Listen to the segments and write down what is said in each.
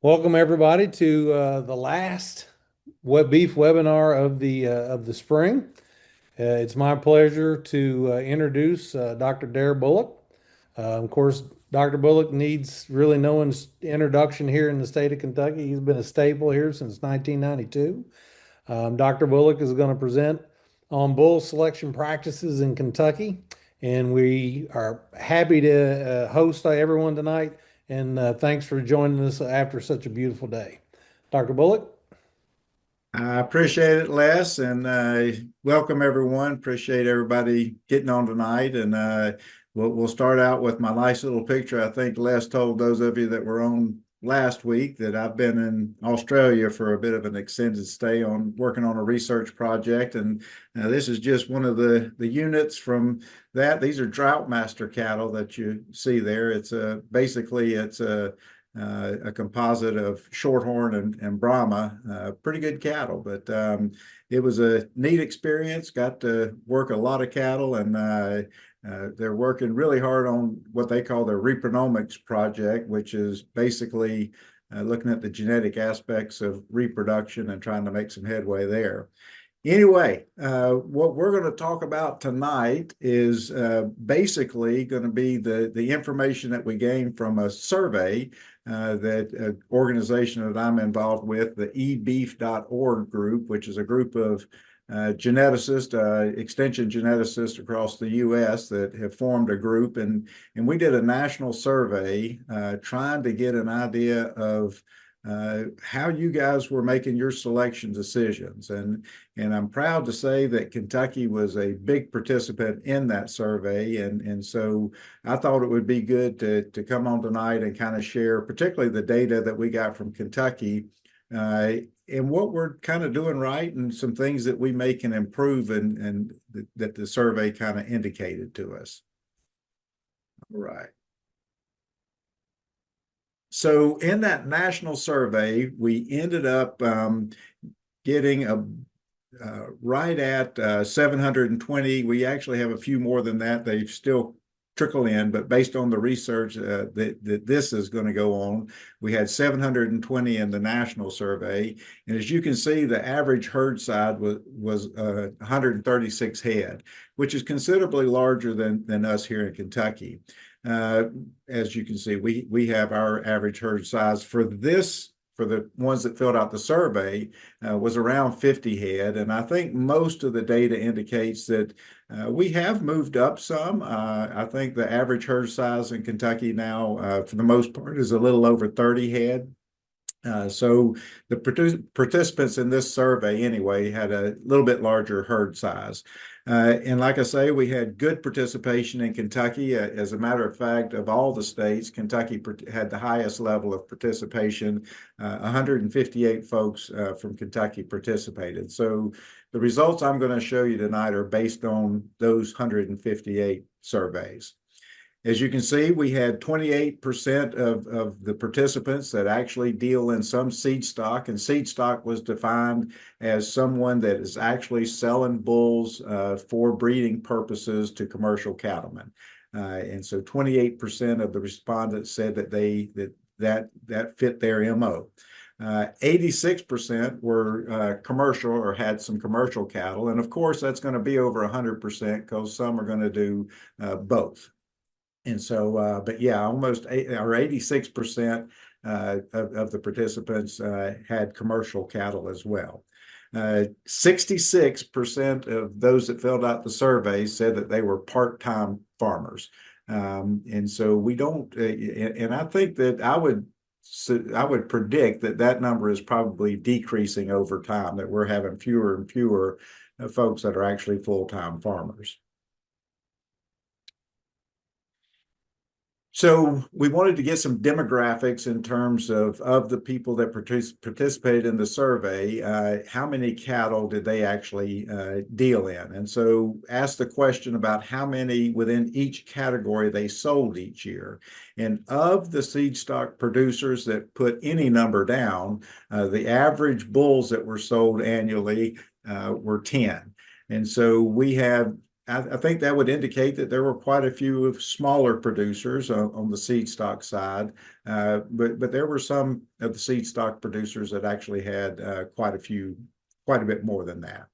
Welcome everybody to the last web beef webinar of the spring. It's my pleasure to introduce Dr. Dare Bullock. Of course, Dr. Bullock needs really no one's introduction here in the state of Kentucky. He's been a staple here since 1992. Dr. Bullock is going to present on bull selection practices in Kentucky, and we are happy to host everyone tonight. And thanks for joining us after such a beautiful day. Dr. Bullock? I appreciate it, Les, and welcome everyone. Appreciate everybody getting on tonight. And we'll start out with my nice little picture. I think Les told those of you that were on last week that I've been in Australia for a bit of an extended stay on working on a research project. And this is just one of the units from that. These are drought master cattle that you see there. Basically it's a composite of Shorthorn and Brahma, pretty good cattle. But it was a neat experience. Got to work a lot of cattle, and they're working really hard on what they call their repronomics project, which is basically looking at the genetic aspects of reproduction and trying to make some headway there. Anyway, what we're going to talk about tonight is basically going to be the information that we gained from a survey that an organization that I'm involved with, the ebeef.org group, which is a group of geneticists, extension geneticists across the U.S. that have formed a group. And we did a national survey trying to get an idea of how you guys were making your selection decisions. And I'm proud to say that Kentucky was a big participant in that survey. And so I thought it would be good to come on tonight and kind of share, particularly the data that we got from Kentucky, and what we're kind of doing right and some things that we may can improve and that the survey kind of indicated to us. All right. So in that national survey, we ended up getting right at 720. We actually have a few more than that. They still trickle in, but based on the research that this is going to go on, we had 720 in the national survey. And as you can see, the average herd size was 136 head, which is considerably larger than us here in Kentucky. As you can see, we have our average herd size for the ones that filled out the survey was around 50 head. And I think most of the data indicates that we have moved up some. I think the average herd size in Kentucky now, for the most part, is a little over 30 head. So the participants in this survey anyway had a little bit larger herd size. And like I say, we had good participation in Kentucky. As a matter of fact, of all the states, Kentucky had the highest level of participation. 158 folks from Kentucky participated. So the results I'm going to show you tonight are based on those 158 surveys. As you can see, we had 28% of the participants that actually deal in some seed stock, and seed stock was defined as someone that is actually selling bulls for breeding purposes to commercial cattlemen. And so 28% of the respondents said that that fit their MO. 86% were commercial or had some commercial cattle. And of course, that's going to be over 100% because some are going to do both. And so, but yeah, almost 86% of the participants had commercial cattle as well. 66% of those that filled out the survey said that they were part-time farmers. And so we don't, and I think that I would predict that that number is probably decreasing over time, that we're having fewer and fewer folks that are actually full-time farmers. So we wanted to get some demographics in terms of the people that participated in the survey. How many cattle did they actually deal in? And so asked the question about how many within each category they sold each year. And of the seed stock producers that put any number down, the average bulls that were sold annually were 10. And so we have I think that would indicate that there were quite a few smaller producers on the seed stock side, but there were some of the seed stock producers that actually had quite a bit more than that.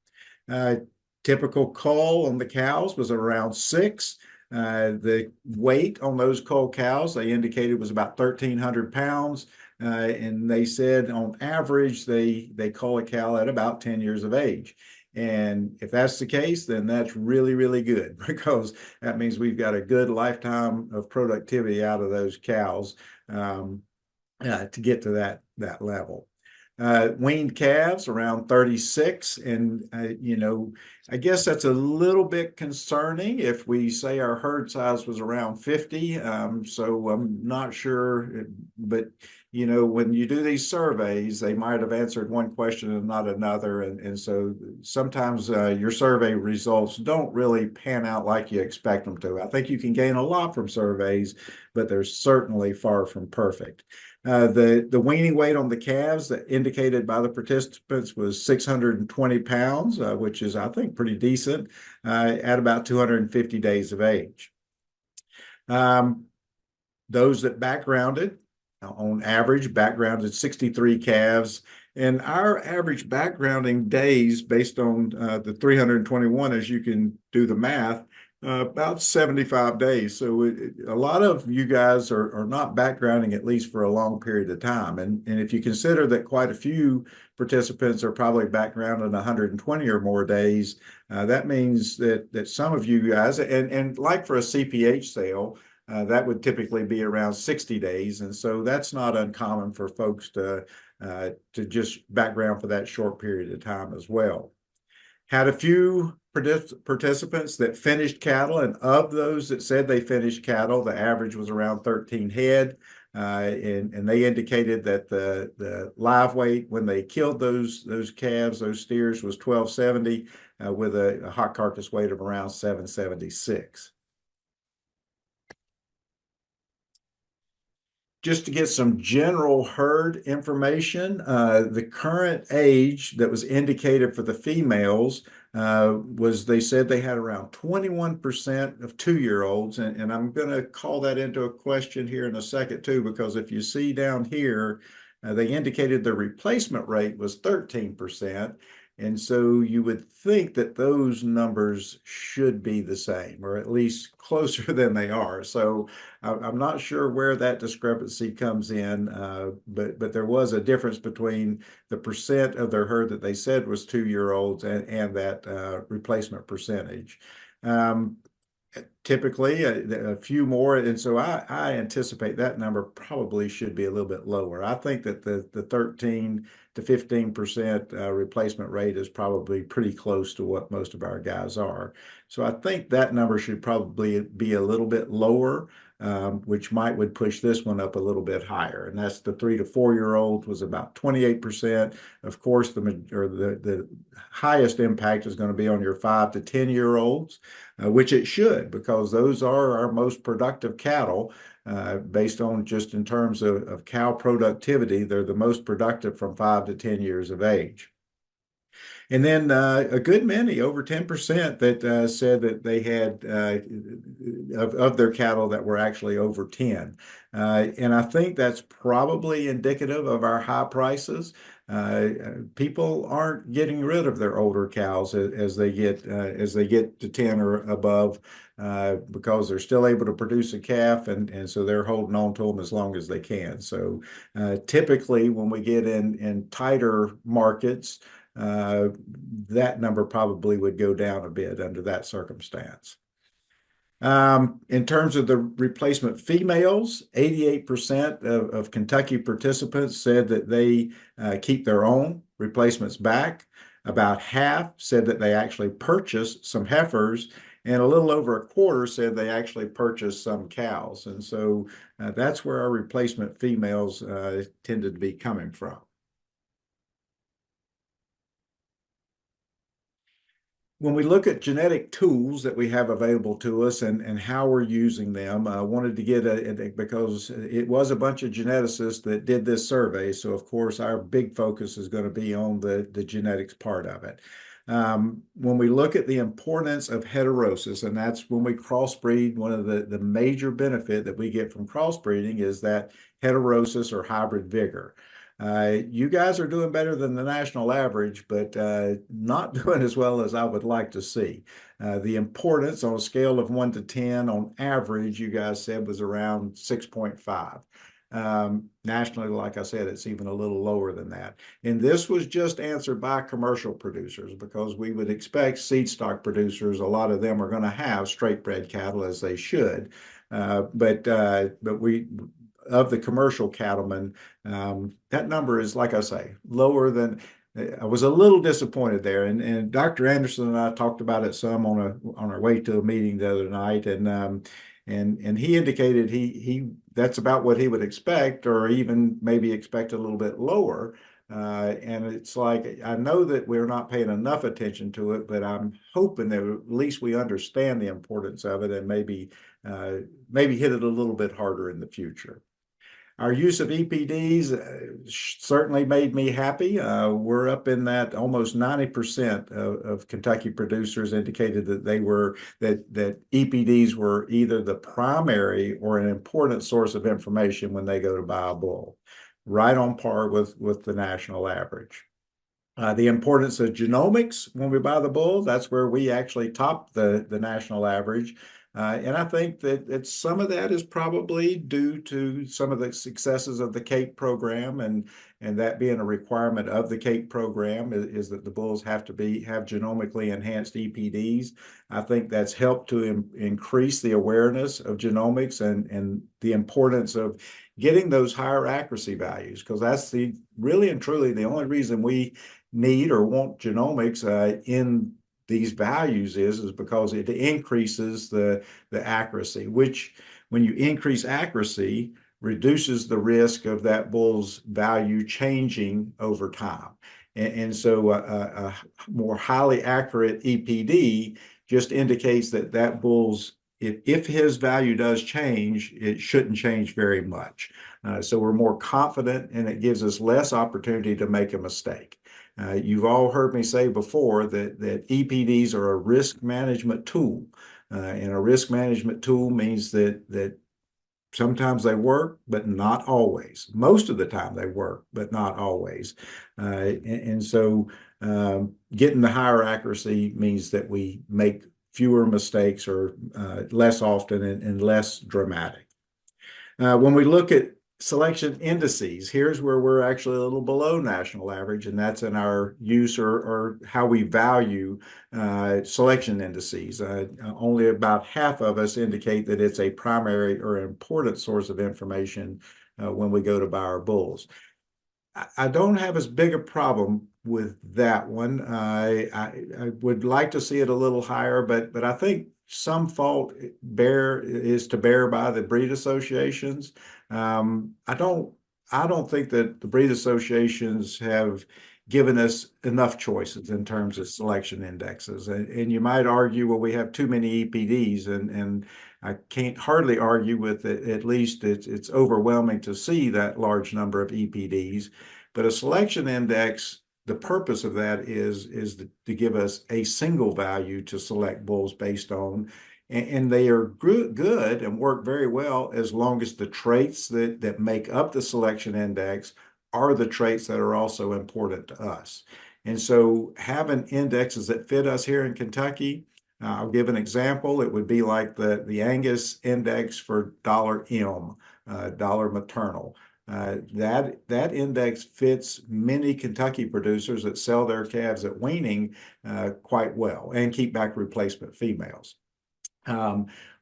Uh, Typical cull on the cows was around 6. The weight on those cull cows, they indicated, was about 1,300 pounds. And they said on average, they cull a cow at about 10 years of age. And if that's the case, then that's really, really good because that means we've got a good lifetime of productivity out of those cows to get to that level. Weaned calves around 36, and I guess that's a little bit concerning if we say our herd size was around 50. So I'm not sure, but when you do these surveys, they might have answered one question and not another, and so sometimes your survey results don't really pan out like you expect them to. I think you can gain a lot from surveys, but they're certainly far from perfect. The weaning weight on the calves that indicated by the participants was 620 pounds, which is, I think, pretty decent at about 250 days of age. Those that backgrounded, on average, backgrounded 63 calves. And our average backgrounding days, based on the 321, as you can do the math, about 75 days. So a lot of you guys are not backgrounding at least for a long period of time. And if you consider that quite a few participants are probably backgrounding 120 or more days, that means that some of you guys, and like for a CPH sale, that would typically be around 60 days. And so that's not uncommon for folks to just background for that short period of time as well. Had a few participants that finished cattle, and of those that said they finished cattle, the average was around 13 head. And they indicated that the live weight when they killed those calves, those steers, was 1270 with a hot carcass weight of around 776. Just to get some general herd information, the current age that was indicated for the females was, they said they had around 21% of 2-year-olds. And I'm going to call that into a question here in a second too, because if you see down here, they indicated the replacement rate was 13%. And so you would think that those numbers should be the same, or at least closer than they are. So I'm not sure where that discrepancy comes in, but there was a difference between the percent of their herd that they said was 2-year-olds and that replacement percentage. Typically a few more, and so I anticipate that number probably should be a little bit lower. I think that the 13 to 15% replacement rate is probably pretty close to what most of our guys are. So I think that number should probably be a little bit lower, which would push this one up a little bit higher. And that's the 3 to 4-year-olds was about 28%. Of course, the highest impact is going to be on your 5 to 10-year-olds. Which it should, because those are our most productive cattle based on just in terms of cow productivity. They're the most productive from 5 to 10 years of age. And then a good many, over 10%, that said that they had of their cattle that were actually over 10. And I think that's probably indicative of our high prices. People aren't getting rid of their older cows as they get to 10 or above because they're still able to produce a calf, and so they're holding on to them as long as they can. So typically when we get in tighter markets, that number probably would go down a bit under that circumstance. In terms of the replacement females, 88% of Kentucky participants said that they keep their own replacements back. About half said that they actually purchased some heifers, and a little over a quarter said they actually purchased some cows. And so that's where our replacement females tended to be coming from. When we look at genetic tools that we have available to us and how we're using them, I wanted to get because it was a bunch of geneticists that did this survey. So of course, our big focus is going to be on the genetics part of it. When we look at the importance of heterosis, and that's when we crossbreed, one of the major benefit that we get from crossbreeding is that heterosis or hybrid vigor. You guys are doing better than the national average, but not doing as well as I would like to see. The importance on a scale of 1 to 10 on average, you guys said was around 6.5. Nationally, like I said, it's even a little lower than that. And this was just answered by commercial producers because we would expect seed stock producers, a lot of them are going to have straight bred cattle as they should. But we, of the commercial cattlemen, that number is, like I say, lower than. I was a little disappointed there, and Dr. Anderson and I talked about it some on our way to a meeting the other night, and he indicated he that's about what he would expect, or even maybe expect a little bit lower. And it's like, I know that we're not paying enough attention to it, but I'm hoping that at least we understand the importance of it and maybe hit it a little bit harder in the future. Our use of EPDs certainly made me happy. We're up in that almost 90% of Kentucky producers indicated that that EPDs were either the primary or an important source of information when they go to buy a bull, right on par with the national average. The importance of genomics when we buy the bull, that's where we actually top the national average. And I think that some of that is probably due to some of the successes of the CAPE program, and that being a requirement of the CAPE program is that the bulls have to have genomically enhanced EPDs. I think that's helped to increase the awareness of genomics and the importance of getting those higher accuracy values, because that's really and truly the only reason we need or want genomics in these values is because it increases the accuracy, which when you increase accuracy, reduces the risk of that bull's value changing over time. And so a more highly accurate EPD just indicates that bull's, if his value does change, it shouldn't change very much. So we're more confident, and it gives us less opportunity to make a mistake. You've all heard me say before that EPDs are a risk management tool. And a risk management tool means that sometimes they work, but not always. Most of the time they work, but not always. And so getting the higher accuracy means that we make fewer mistakes, or less often and less dramatic. When we look at selection indices, here's where we're actually a little below national average, and that's in our use or how we value selection indices. Only about half of us indicate that it's a primary or important source of information when we go to buy our bulls. I don't have as big a problem with that one. I would like to see it a little higher, but I think some fault is to bear by the breed associations. I don't think that the breed associations have given us enough choices in terms of selection indexes. And you might argue, well, we have too many EPDs, and I can't hardly argue with it. At least it's overwhelming to see that large number of EPDs. But a selection index, the purpose of that is to give us a single value to select bulls based on. And they are good and work very well as long as the traits that make up the selection index are the traits that are also important to us. And so having indexes that fit us here in Kentucky, I'll give an example. It would be like the Angus index for $M, dollar maternal. That index fits many Kentucky producers that sell their calves at weaning quite well and keep back replacement females.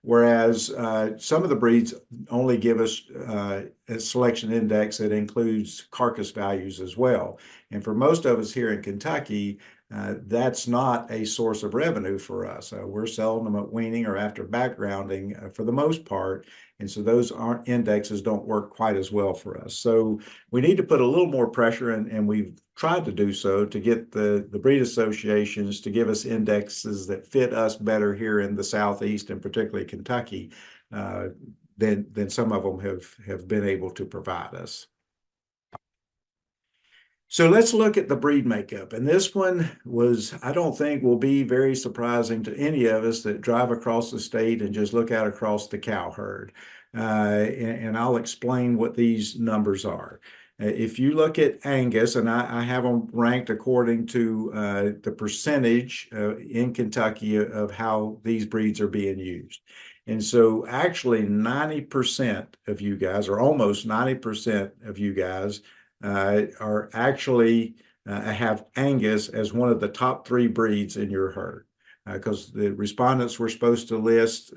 Whereas some of the breeds only give us a selection index that includes carcass values as well. And for most of us here in Kentucky, that's not a source of revenue for us. We're selling them at weaning or after backgrounding for the most part. And so those indexes don't work quite as well for us. So we need to put a little more pressure, and we've tried to do so, to get the breed associations to give us indexes that fit us better here in the Southeast, and particularly Kentucky, than some of them have been able to provide us. So let's look at the breed makeup. And this one was, I don't think will be very surprising to any of us that drive across the state and just look out across the cow herd. And I'll explain what these numbers are. If you look at Angus, and I have them ranked according to the percentage in Kentucky of how these breeds are being used. And so actually 90% of you guys, or almost 90% of you guys, are actually have Angus as one of the top three breeds in your herd. Because the respondents were supposed to list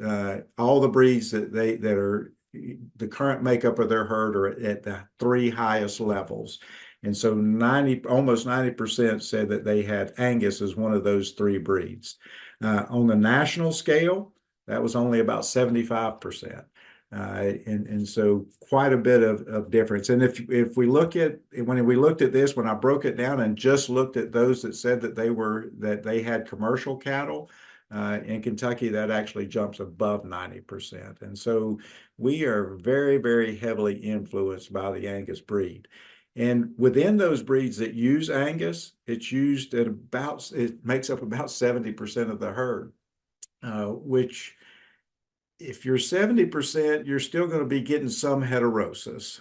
all the breeds that are the current makeup of their herd are at the three highest levels. And so almost 90% said that they had Angus as one of those three breeds. On the national scale, that was only about 75%. And so quite a bit of difference. And if we look at when we looked at this, when I broke it down and just looked at those that said that they had commercial cattle in Kentucky, that actually jumps above 90%. And so we are very, very heavily influenced by the Angus breed. And within those breeds that use Angus, it makes up about 70% of the herd, which if you're 70%, you're still going to be getting some heterosis.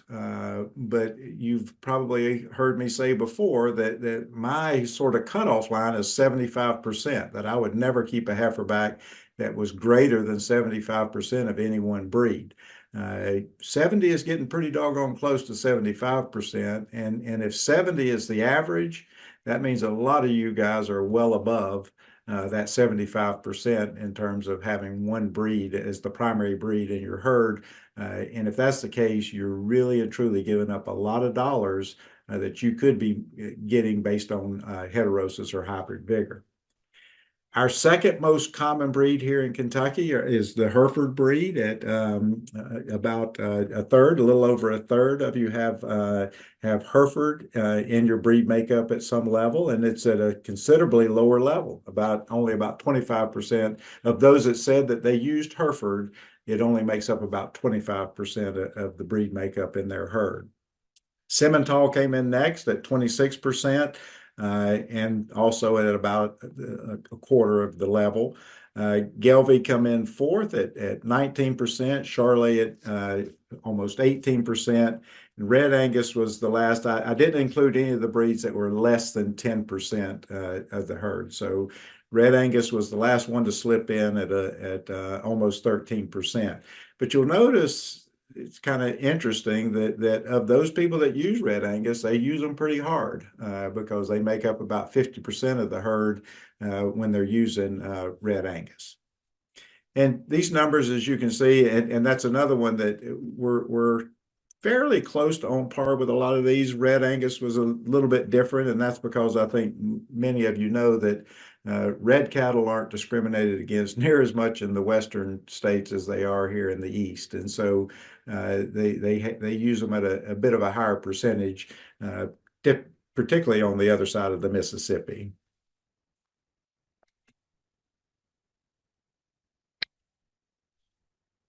But you've probably heard me say before that my sort of cutoff line is 75%, that I would never keep a heifer back that was greater than 75% of any one breed. 70 is getting pretty doggone close to 75%. And if 70 is the average, that means a lot of you guys are well above that 75% in terms of having one breed as the primary breed in your herd. And if that's the case, you're really and truly giving up a lot of dollars that you could be getting based on heterosis or hybrid vigor. Our second most common breed here in Kentucky is the Hereford breed. At about a third, a little over a third of you have Hereford in your breed makeup at some level, and it's at a considerably lower level. Only about 25% of those that said that they used Hereford, it only makes up about 25% of the breed makeup in their herd. Simmental came in next at 26%, and also at about a quarter of the level. Gelbvieh come in fourth at 19%, Charolais at almost 18%. And Red Angus was the last. I didn't include any of the breeds that were less than 10% of the herd. So Red Angus was the last one to slip in at almost 13%. But you'll notice it's kind of interesting that of those people that use Red Angus, they use them pretty hard because they make up about 50% of the herd when they're using Red Angus. And these numbers, as you can see, and that's another one that we're fairly close to on par with a lot of these. Red Angus was a little bit different, and that's because I think many of you know that red cattle aren't discriminated against near as much in the western states as they are here in the east, and so they use them at a bit of a higher percentage, particularly on the other side of the Mississippi.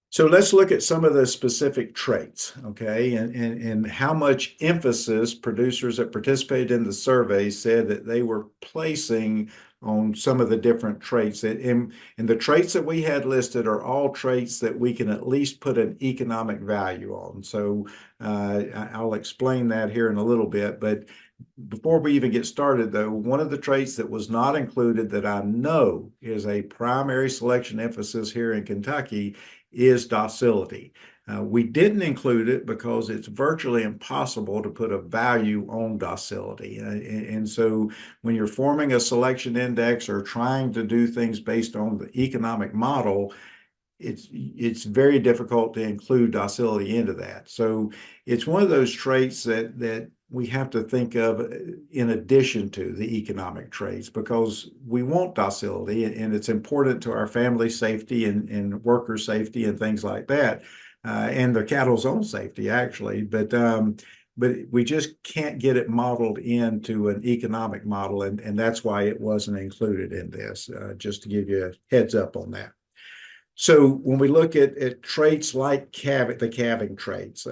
So let's look at some of the specific traits, okay, and how much emphasis producers that participated in the survey said that they were placing on some of the different traits. And the traits that we had listed are all traits that we can at least put an economic value on. So I'll explain that here in a little bit. But before we even get started, though, one of the traits that was not included that I know is a primary selection emphasis here in Kentucky is docility. We didn't include it because it's virtually impossible to put a value on docility. And so when you're forming a selection index or trying to do things based on the economic model, it's very difficult to include docility into that. So it's one of those traits that we have to think of in addition to the economic traits, because we want docility and it's important to our family safety and worker safety and things like that, and the cattle's own safety actually. But we just can't get it modeled into an economic model, and that's why it wasn't included in this, just to give you a heads up on that. So when we look at traits like the calving traits,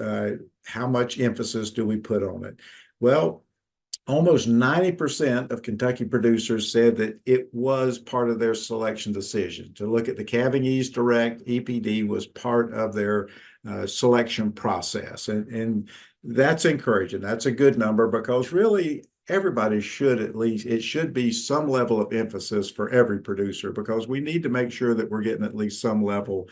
how much emphasis do we put on it? Well, almost 90% of Kentucky producers said that it was part of their selection decision to look at the Calving Ease Direct. EPD was part of their selection process. And that's encouraging. That's a good number because really everybody should, at least, it should be some level of emphasis for every producer because we need to make sure that we're getting at least some level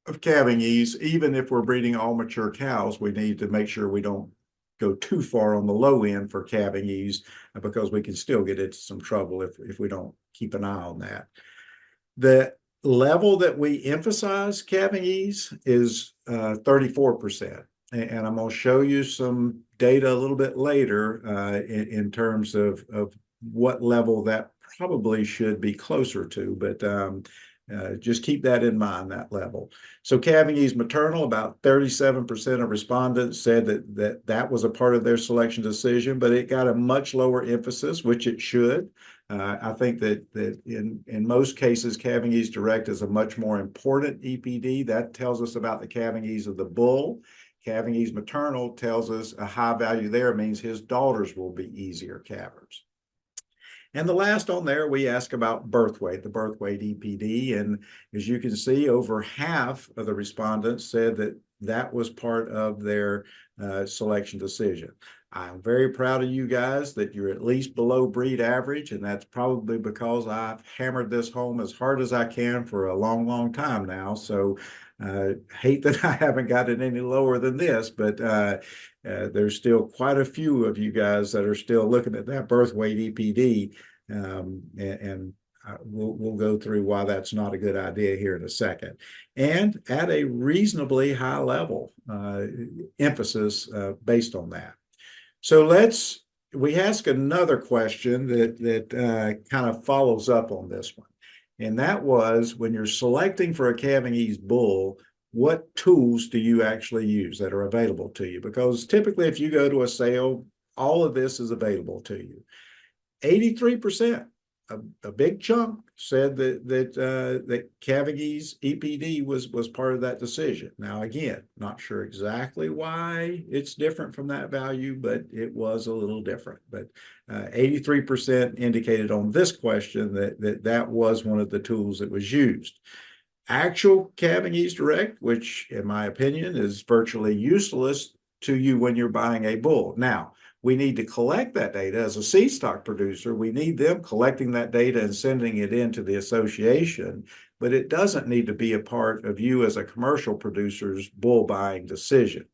of calving ease. Even if we're breeding all mature cows, we need to make sure we don't go too far on the low end for calving ease because we can still get into some trouble if we don't keep an eye on that. The level that we emphasize calving ease is 34%. And I'm going to show you some data a little bit later in terms of what level that probably should be closer to. But just keep that in mind, that level. So calving ease maternal, about 37% of respondents said that was a part of their selection decision, but it got a much lower emphasis, which it should. I think that in most cases, calving ease direct is a much more important EPD. That tells us about the calving ease of the bull. Calving ease maternal tells us a high value there means his daughters will be easier calvers. And the last on there, we ask about birth weight, the birth weight EPD. And as you can see, over half of the respondents said that that was part of their selection decision. I'm very proud of you guys that you're at least below breed average, and that's probably because I've hammered this home as hard as I can for a long, long time now. So hate that I haven't got it any lower than this, but there's still quite a few of you guys that are still looking at that birth weight EPD, and we'll go through why that's not a good idea here in a second. And at a reasonably high level emphasis based on that. So we ask another question that kind of follows up on this one. And that was, when you're selecting for a calving ease bull, what tools do you actually use that are available to you? Because typically if you go to a sale, all of this is available to you. 83%, a big chunk, said that calving ease EPD was part of that decision. Now, again, not sure exactly why it's different from that value, but it was a little different. But 83% indicated on this question that was one of the tools that was used. Actual calving ease direct, which in my opinion is virtually useless to you when you're buying a bull. Now, we need to collect that data as a seed stock producer. We need them collecting that data and sending it into the association, but it doesn't need to be a part of you as a commercial producer's bull buying decision.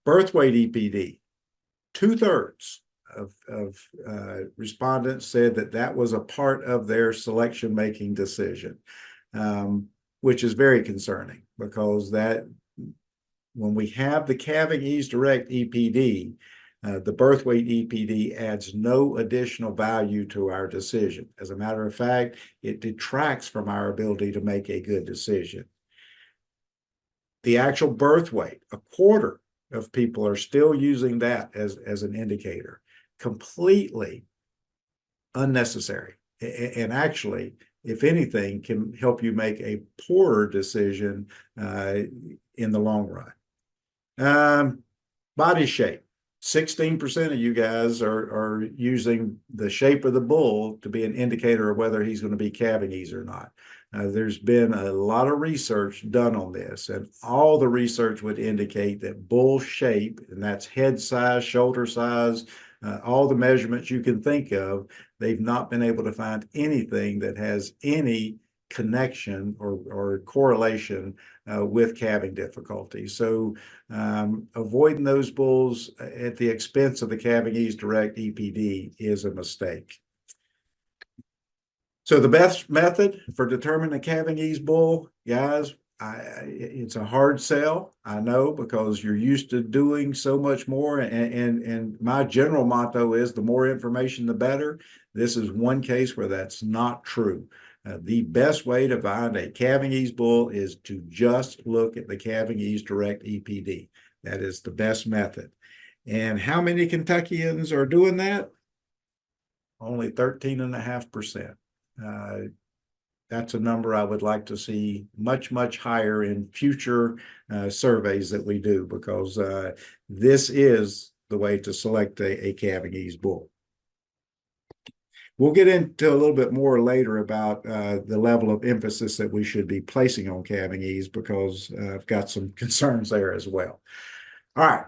Birth weight EPD, 2/3 of respondents said that was a part of their selection making decision, which is very concerning because that when we have the calving ease direct EPD, the birth weight EPD adds no additional value to our decision. As a matter of fact, it detracts from our ability to make a good decision. The actual birth weight, a quarter of people are still using that as an indicator. Completely unnecessary. And actually, if anything, can help you make a poorer decision in the long run. Body shape. 16% of you guys are using the shape of the bull to be an indicator of whether he's going to be calving ease or not. There's been a lot of research done on this, and all the research would indicate that bull shape, and that's head size, shoulder size, all the measurements you can think of, they've not been able to find anything that has any connection or correlation with calving difficulty. So avoiding those bulls at the expense of the calving ease direct EPD is a mistake. So the best method for determining a calving ease bull, guys, it's a hard sell, I know, because you're used to doing so much more. And my general motto is the more information, the better. This is one case where that's not true. The best way to find a calving ease bull is to just look at the calving ease direct EPD. That is the best method. And how many Kentuckians are doing that? Only 13.5%. That's a number I would like to see much, much higher in future surveys that we do, because this is the way to select a calving ease bull. We'll get into a little bit more later about the level of emphasis that we should be placing on calving ease because I've got some concerns there as well. All right,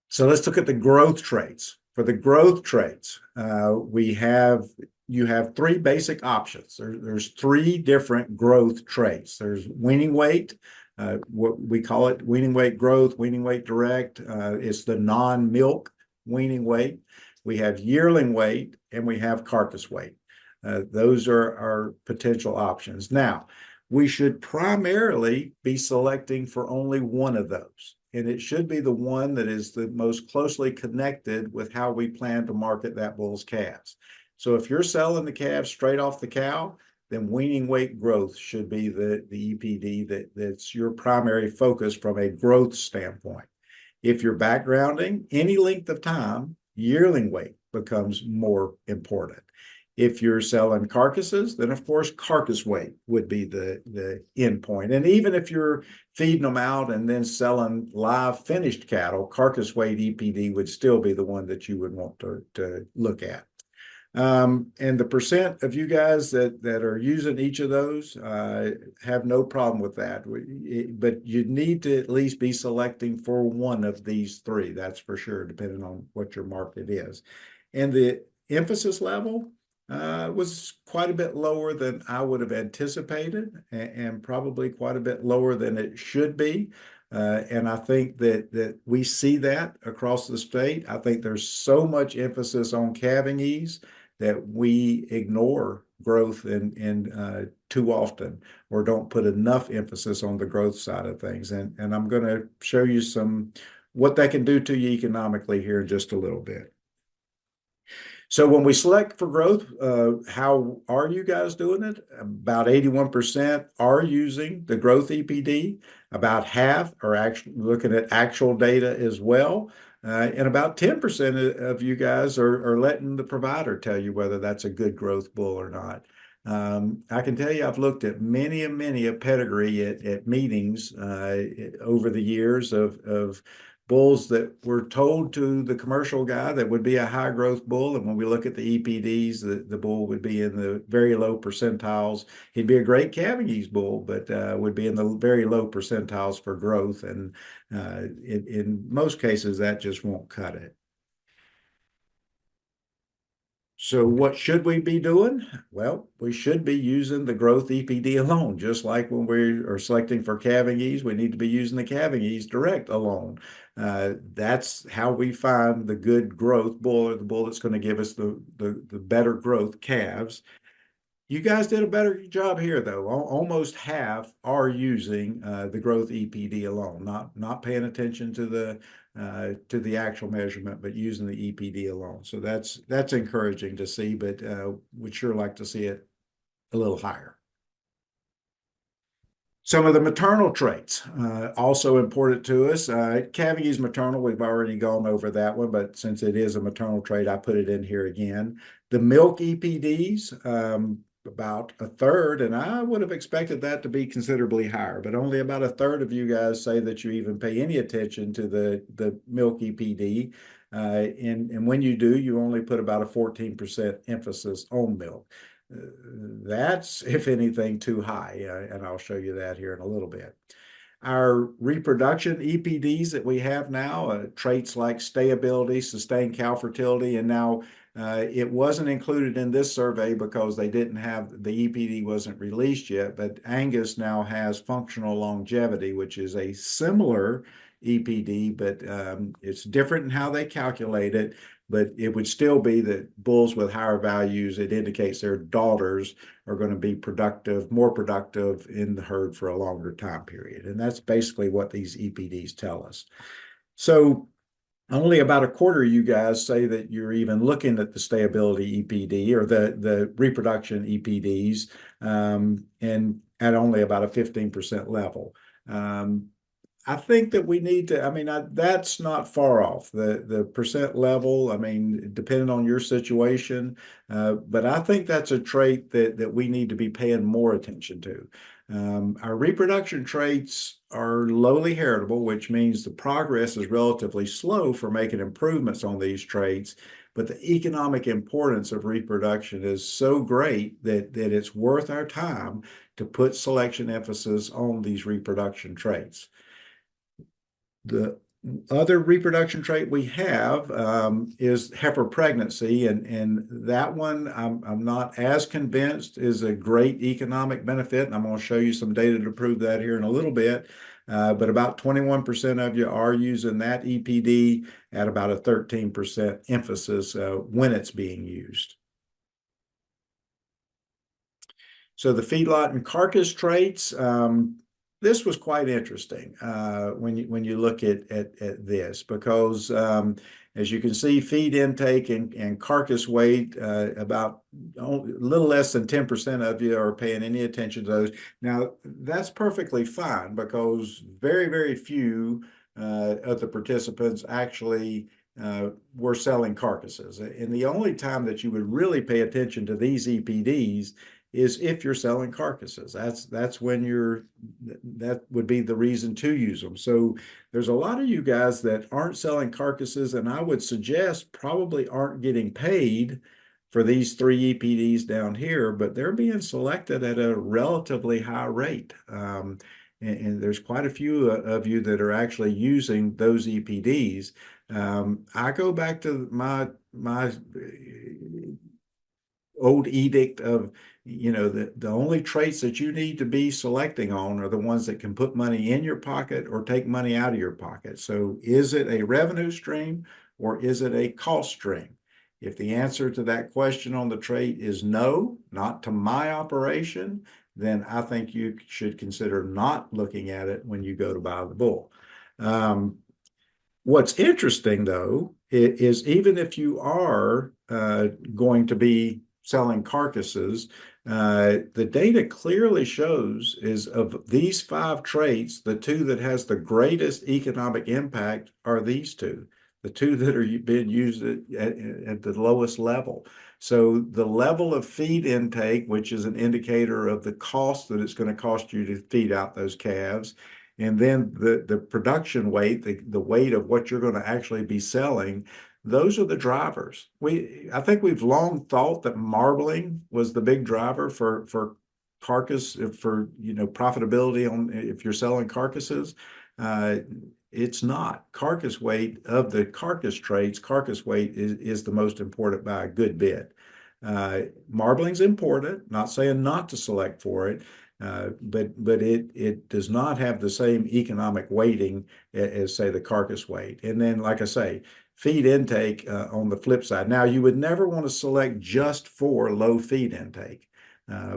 so let's look at the growth traits. For the growth traits, you have three basic options. There's three different growth traits. There's weaning weight, what we call it weaning weight growth, weaning weight direct. It's the non-milk weaning weight. We have yearling weight, and we have carcass weight. Those are our potential options. Now, we should primarily be selecting for only one of those, and it should be the one that is the most closely connected with how we plan to market that bull's calves. So if you're selling the calves straight off the cow, then weaning weight growth should be the EPD that's your primary focus from a growth standpoint. If you're backgrounding any length of time, yearling weight becomes more important. If you're selling carcasses, then of course carcass weight would be the end point. And even if you're feeding them out and then selling live finished cattle, carcass weight EPD would still be the one that you would want to look at. And the percent of you guys that are using each of those have no problem with that. But you need to at least be selecting for one of these three, that's for sure, depending on what your market is. And the emphasis level was quite a bit lower than I would have anticipated, and probably quite a bit lower than it should be. And I think that we see that across the state. I think there's so much emphasis on calving ease that we ignore growth and too often, or don't put enough emphasis on the growth side of things. And I'm going to show you what that can do to you economically here in just a little bit. So when we select for growth, how are you guys doing it? About 81% are using the growth EPD. About half are actually looking at actual data as well. And about 10% of you guys are letting the provider tell you whether that's a good growth bull or not. I can tell you I've looked at many a pedigree at meetings over the years of bulls that were told to the commercial guy that would be a high growth bull. And when we look at the EPDs, the bull would be in the very low percentiles. He'd be a great calving ease bull, but would be in the very low percentiles for growth. And in most cases, that just won't cut it. So what should we be doing? Well, we should be using the growth EPD alone, just like when we are selecting for calving ease, we need to be using the calving ease direct alone. That's how we find the good growth bull, or the bull that's going to give us the better growth calves. You guys did a better job here, though. Almost half are using the growth EPD alone, not paying attention to the actual measurement, but using the EPD alone. So that's encouraging to see, but we'd sure like to see it a little higher. Some of the maternal traits, also important to us. Calving ease maternal, we've already gone over that one, but since it is a maternal trait, I put it in here again. The milk EPDs, about a third, and I would have expected that to be considerably higher, but only about a third of you guys say that you even pay any attention to the milk EPD. And when you do, you only put about a 14% emphasis on milk. That's, if anything, too high, and I'll show you that here in a little bit. Our reproduction EPDs that we have now, traits like stayability, sustained cow fertility, and now it wasn't included in this survey because they didn't have, the EPD wasn't released yet, but Angus now has functional longevity, which is a similar EPD, but it's different in how they calculate it. But it would still be that bulls with higher values, it indicates their daughters are going to be productive, more productive in the herd for a longer time period. And that's basically what these EPDs tell us. So only about a quarter of you guys say that you're even looking at the stayability EPD or the reproduction EPDs, and at only about a 15% level. I think that we need to, I mean, that's not far off the percent level. I mean, depending on your situation, but I think that's a trait that we need to be paying more attention to. Our reproduction traits are lowly heritable, which means the progress is relatively slow for making improvements on these traits. But the economic importance of reproduction is so great that it's worth our time to put selection emphasis on these reproduction traits. The other reproduction trait we have is heifer pregnancy, and that one I'm not as convinced is a great economic benefit, and I'm going to show you some data to prove that here in a little bit. But about 21% of you are using that EPD at about a 13% emphasis when it's being used. So the feedlot and carcass traits, this was quite interesting when you look at this, because as you can see, feed intake and carcass weight, about a little less than 10% of you are paying any attention to those. Now, that's perfectly fine, because very, very few of the participants actually were selling carcasses. And the only time that you would really pay attention to these EPDs is if you're selling carcasses. That's when that would be the reason to use them. So there's a lot of you guys that aren't selling carcasses, and I would suggest probably aren't getting paid for these 3 EPDs down here, but they're being selected at a relatively high rate. And there's quite a few of you that are actually using those EPDs. I go back to my old edict of, the only traits that you need to be selecting on are the ones that can put money in your pocket or take money out of your pocket. So is it a revenue stream or is it a cost stream? If the answer to that question on the trait is no, not to my operation, then I think you should consider not looking at it when you go to buy the bull. What's interesting, though, is even if you are going to be selling carcasses, the data clearly shows is of these 5 traits, the 2 that has the greatest economic impact are these 2, the 2 that are being used at the lowest level. So the level of feed intake, which is an indicator of the cost that it's going to cost you to feed out those calves, and then the production weight, the weight of what you're going to actually be selling, those are the drivers. I think we've long thought that marbling was the big driver for carcass, for profitability on if you're selling carcasses. It's not. Carcass weight of the carcass traits, carcass weight is the most important by a good bit. Marbling's important, not saying not to select for it, but it does not have the same economic weighting as, say, the carcass weight. And then, like I say, feed intake on the flip side. Now, you would never want to select just for low feed intake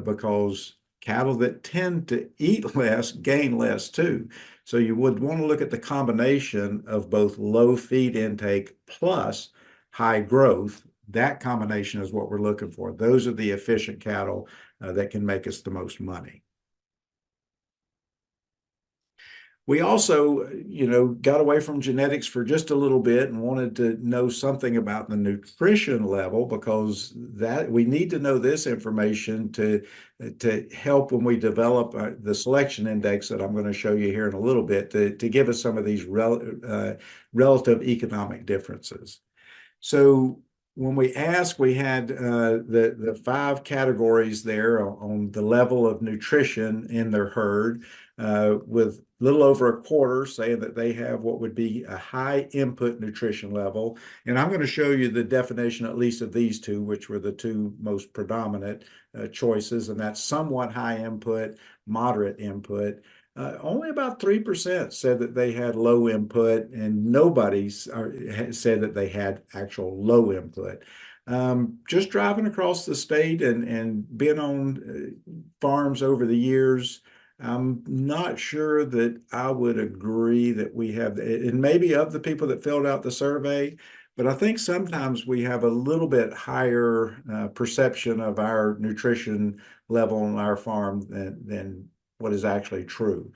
because cattle that tend to eat less gain less too. So you would want to look at the combination of both low feed intake plus high growth. That combination is what we're looking for. Those are the efficient cattle that can make us the most money. We also, got away from genetics for just a little bit and wanted to know something about the nutrition level, because that we need to know this information to help when we develop the selection index that I'm going to show you here in a little bit to give us some of these relative economic differences. So when we asked, we had the 5 categories there on the level of nutrition in their herd, with a little over a quarter saying that they have what would be a high input nutrition level. And I'm going to show you the definition, at least of these 2, which were the 2 most predominant choices, and that's somewhat high input, moderate input. Only about 3% said that they had low input, and nobody said that they had actual low input. Just driving across the state and being on farms over the years, I'm not sure that I would agree that we have, and maybe of the people that filled out the survey, but I think sometimes we have a little bit higher perception of our nutrition level on our farm than what is actually true.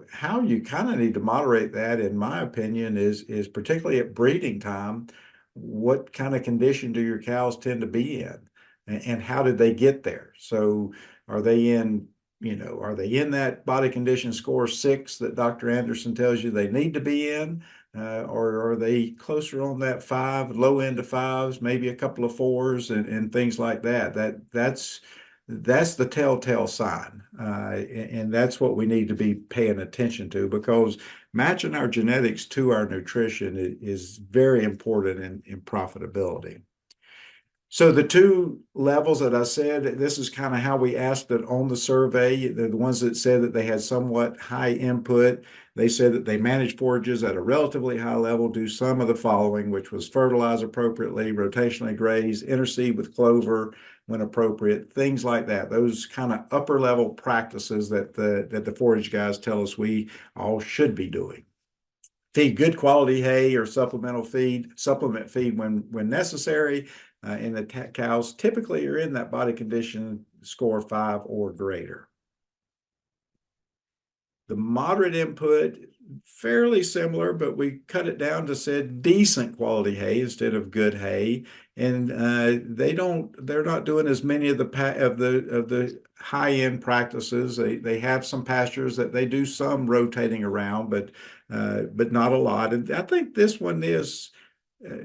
How you kind of need to moderate that, in my opinion, is particularly at breeding time, what kind of condition do your cows tend to be in, and how did they get there? So are they in are they in that body condition score 6 that Dr. Anderson tells you they need to be in? Or are they closer on that 5, low end of 5s, maybe a couple of 4s and things like that? That's the telltale sign. And that's what we need to be paying attention to, because matching our genetics to our nutrition is very important in profitability. So the two levels that I said, this is kind of how we asked it on the survey. The ones that said that they had somewhat high input, they said that they manage forages at a relatively high level, do some of the following, which was fertilize appropriately, rotationally graze, interseed with clover when appropriate, things like that. Those kind of upper level practices that the forage guys tell us we all should be doing. Feed good quality hay or supplement feed when necessary. And the cows typically are in that body condition score 5 or greater. The moderate input, fairly similar, but we cut it down to said decent quality hay instead of good hay. And they're not doing as many of the high end practices. They have some pastures that they do some rotating around, but not a lot. And I think this one is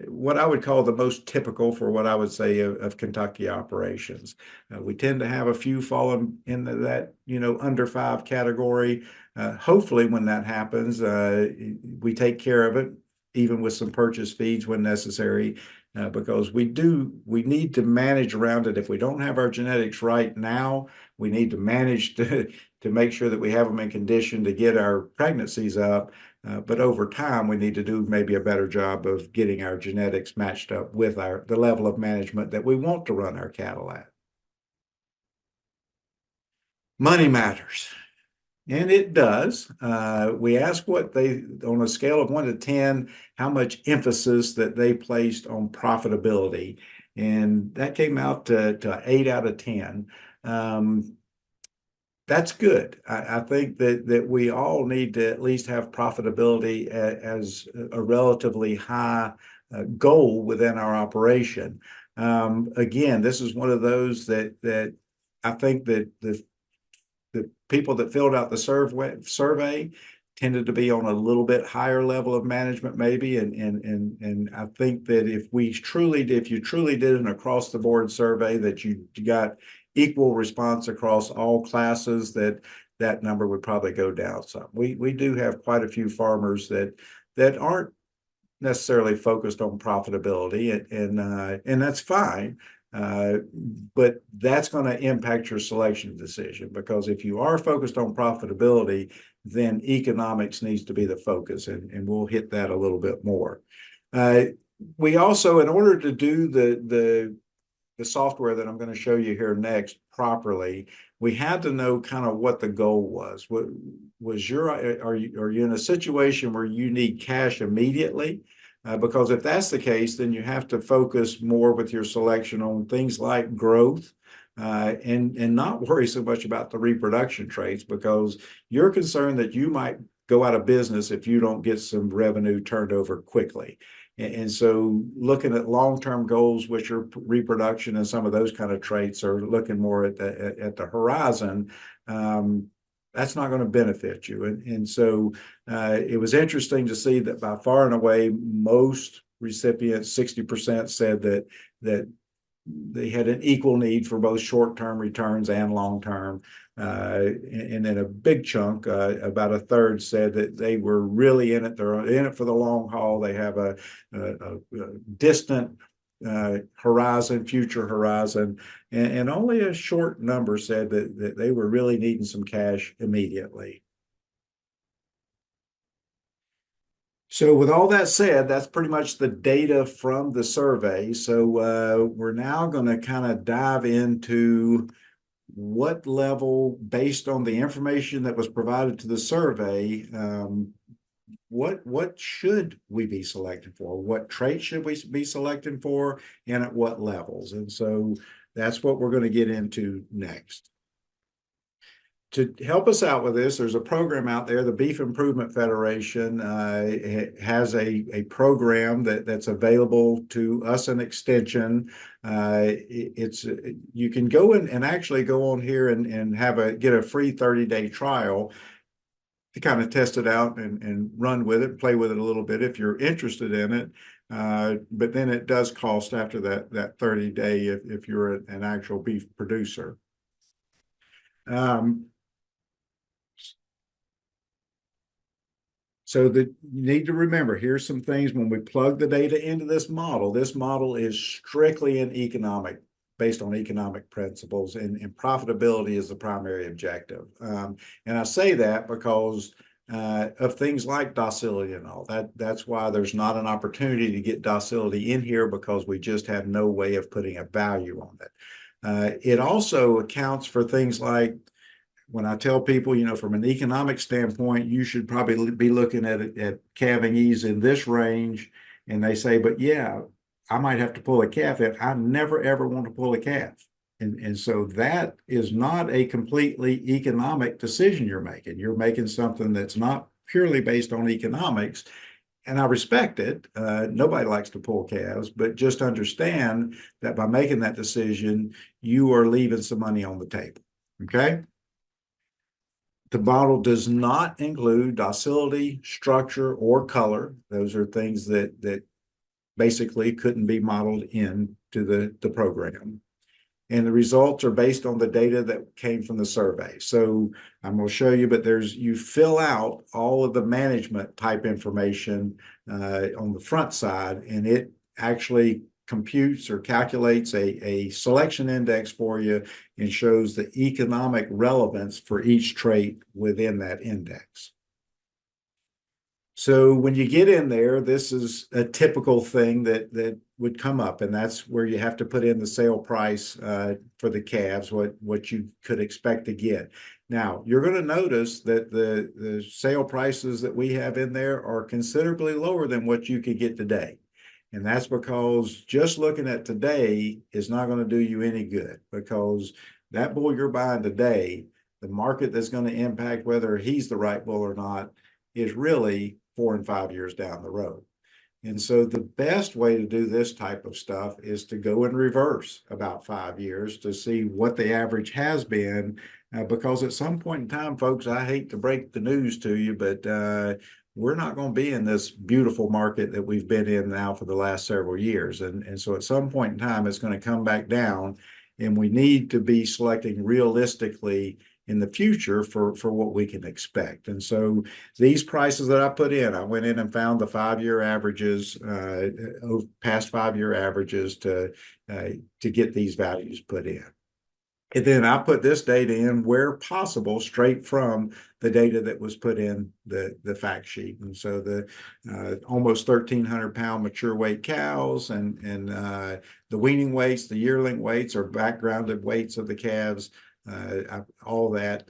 what I would call the most typical for what I would say of Kentucky operations. We tend to have a few falling into that, under 5 category. Hopefully when that happens, we take care of it, even with some purchase feeds when necessary, because we need to manage around it. If we don't have our genetics right now, we need to manage to make sure that we have them in condition to get our pregnancies up. But over time, we need to do maybe a better job of getting our genetics matched up with the level of management that we want to run our cattle at. Money matters. And it does. We asked on a scale of 1 to 10, how much emphasis that they placed on profitability. And that came out to 8 out of 10. That's good. I think that we all need to at least have profitability as a relatively high goal within our operation. Again, this is one of those that I think that the people that filled out the survey tended to be on a little bit higher level of management, maybe. And I think that if you truly did an across the board survey, that you got equal response across all classes, that number would probably go down some. We do have quite a few farmers that aren't necessarily focused on profitability, and that's fine. But that's going to impact your selection decision, because if you are focused on profitability, then economics needs to be the focus, and we'll hit that a little bit more. We also, in order to do the software that I'm going to show you here next properly, we had to know kind of what the goal was. Are you in a situation where you need cash immediately? Because if that's the case, then you have to focus more with your selection on things like growth, and not worry so much about the reproduction traits, because you're concerned that you might go out of business if you don't get some revenue turned over quickly. And so looking at long-term goals, which are reproduction and some of those kind of traits, are looking more at the horizon, that's not going to benefit you. And so it was interesting to see that by far and away, most recipients, 60%, said that they had an equal need for both short-term returns and long-term. And then a big chunk, about a third, said that they were really in it. They're in it for the long haul. They have a distant future horizon, and only a short number said that they were really needing some cash immediately. So with all that said, that's pretty much the data from the survey. So we're now going to kind of dive into what level, based on the information that was provided to the survey, what should we be selecting for? What traits should we be selecting for, and at what levels? And so that's what we're going to get into next. to help us out with this, there's a program out there. The Beef Improvement Federation has a program that's available to us in Extension. It's you can go in and actually go on here and get a free 30-day trial to kind of test it out and run with it, play with it a little bit if you're interested in it. But then it does cost after that 30-day if you're an actual beef producer. So that you need to remember, here's some things when we plug the data into this model. This model is strictly based on economic principles, and profitability is the primary objective. And I say that because of things like docility and all that. That's why there's not an opportunity to get docility in here, because we just have no way of putting a value on it. It also accounts for things like, when I tell people, from an economic standpoint, you should probably be looking at calving ease in this range, and they say, but yeah, I might have to pull a calf. I never ever want to pull a calf. And so that is not a completely economic decision you're making. You're making something that's not purely based on economics. And I respect it. Nobody likes to pull calves, but just understand that by making that decision, you are leaving some money on the table. Okay. The model does not include docility, structure, or color. Those are things that basically couldn't be modeled into the program. And the results are based on the data that came from the survey. So I'm going to show you, but you fill out all of the management type information on the front side, and it actually computes or calculates a selection index for you and shows the economic relevance for each trait within that index. So when you get in there, this is a typical thing that would come up, and that's where you have to put in the sale price for the calves, what you could expect to get. Now, you're going to notice that the sale prices that we have in there are considerably lower than what you could get today. And that's because just looking at today is not going to do you any good, because that bull you're buying today, the market that's going to impact whether he's the right bull or not is really 4 and 5 years down the road. And so the best way to do this type of stuff is to go in reverse about 5 years to see what the average has been, because at some point in time, folks, I hate to break the news to you, but we're not going to be in this beautiful market that we've been in now for the last several years. And so at some point in time, it's going to come back down, and we need to be selecting realistically in the future for what we can expect. And so these prices that I put in, I went in and found the 5-year averages, past 5-year averages to get these values put in. And then I put this data in where possible, straight from the data that was put in the fact sheet. And so the almost 1,300-pound mature weight cows and the weaning weights, the yearling weights, or backgrounded weights of the calves, all that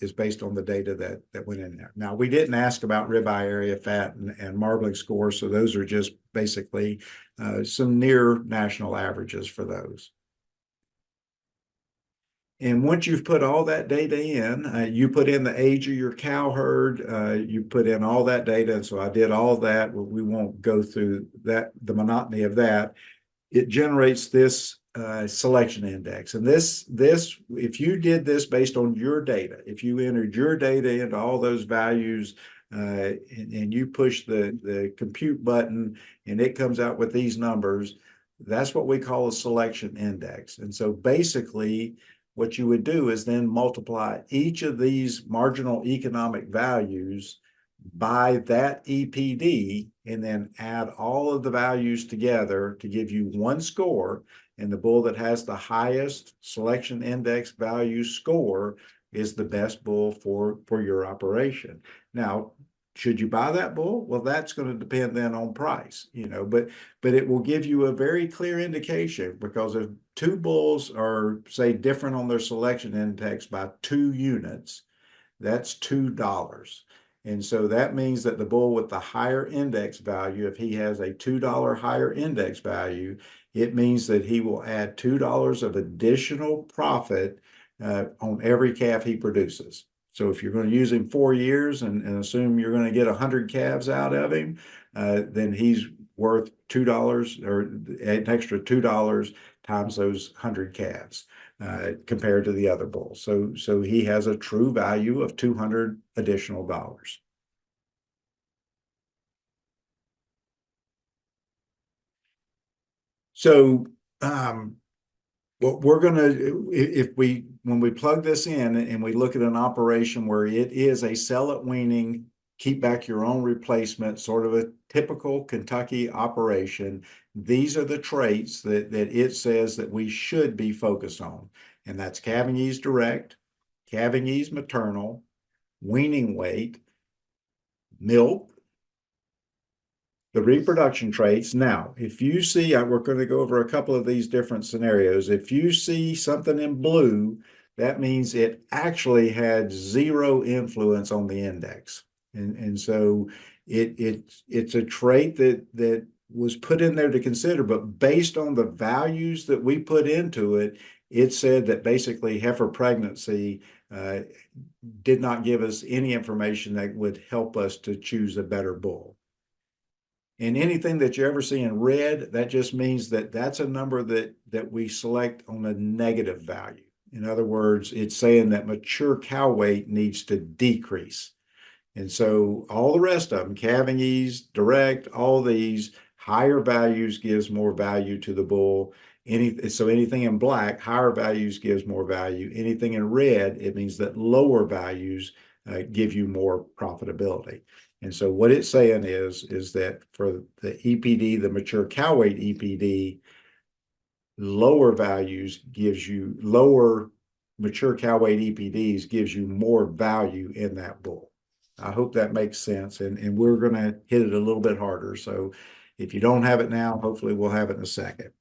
is based on the data that went in there. Now, we didn't ask about ribeye area fat and marbling score, so those are just basically some near national averages for those. And once you've put all that data in, you put in the age of your cow herd, you put in all that data. And so I did all that. We won't go through the monotony of that. It generates this selection index. And this, if you did this based on your data, if you entered your data into all those values, and you push the compute button and it comes out with these numbers, that's what we call a selection index. And so basically, what you would do is then multiply each of these marginal economic values by that EPD, and then add all of the values together to give you one score. And the bull that has the highest selection index value score is the best bull for your operation. Now, should you buy that bull? Well, that's going to depend then on price, but it will give you a very clear indication, because if two bulls are, say, different on their selection index by 2 units, that's $2. And so that means that the bull with the higher index value, if he has a $2 higher index value, it means that he will add $2 of additional profit on every calf he produces. So if you're going to use him 4 years and assume you're going to get 100 calves out of him, then he's worth $2 or an extra $2 times those 100 calves compared to the other bulls. So he has a true value of 200 additional dollars. So what we're going to, if we, when we plug this in and we look at an operation where it is a sell at weaning, keep back your own replacement, sort of a typical Kentucky operation, these are the traits that it says that we should be focused on. And that's calving ease direct, calving ease maternal, weaning weight, milk, the reproduction traits. Now, if you see, we're going to go over a couple of these different scenarios. If you see something in blue, that means it actually had zero influence on the index. And so it's a trait that was put in there to consider, but based on the values that we put into it, it said that basically heifer pregnancy did not give us any information that would help us to choose a better bull. And anything that you ever see in red, that just means that that's a number that we select on a negative value. In other words, it's saying that mature cow weight needs to decrease. And so all the rest of them, calving ease, direct, all these higher values gives more value to the bull. So anything in black, higher values gives more value. Anything in red, it means that lower values give you more profitability. And so what it's saying is that for the EPD, the mature cow weight EPD, lower values gives you lower mature cow weight EPDs gives you more value in that bull. I hope that makes sense. And we're going to hit it a little bit harder. So if you don't have it now, hopefully we'll have it in a second.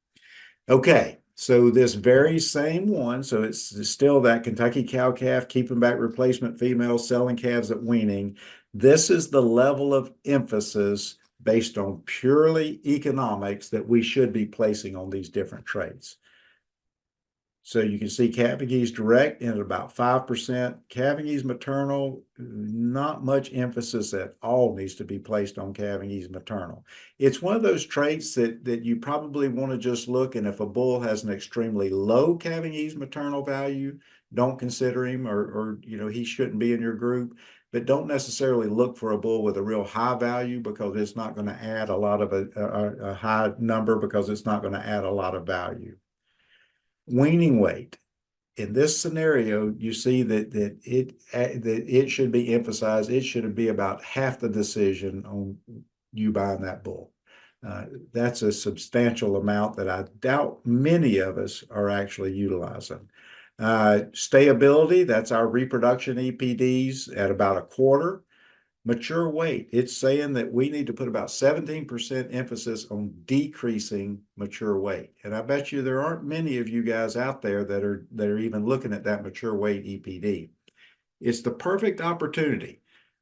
Okay, so this very same one, so it's still that Kentucky cow-calf, keeping back replacement females, selling calves at weaning. This is the level of emphasis based on purely economics that we should be placing on these different traits. So you can see calving ease direct in at about 5%. Calving ease maternal, not much emphasis at all needs to be placed on calving ease maternal. It's one of those traits that you probably want to just look, and if a bull has an extremely low calving ease maternal value, don't consider him, or he shouldn't be in your group. But don't necessarily look for a bull with a real high value, because it's not going to add a lot of a high number, because it's not going to add a lot of value. Weaning weight. In this scenario, you see that it should be emphasized. It should be about half the decision on you buying that bull. That's a substantial amount that I doubt many of us are actually utilizing. Stayability, that's our reproduction EPDs at about a quarter. Mature weight, it's saying that we need to put about 17% emphasis on decreasing mature weight. And I bet you there aren't many of you guys out there that are even looking at that mature weight EPD. It's the perfect opportunity.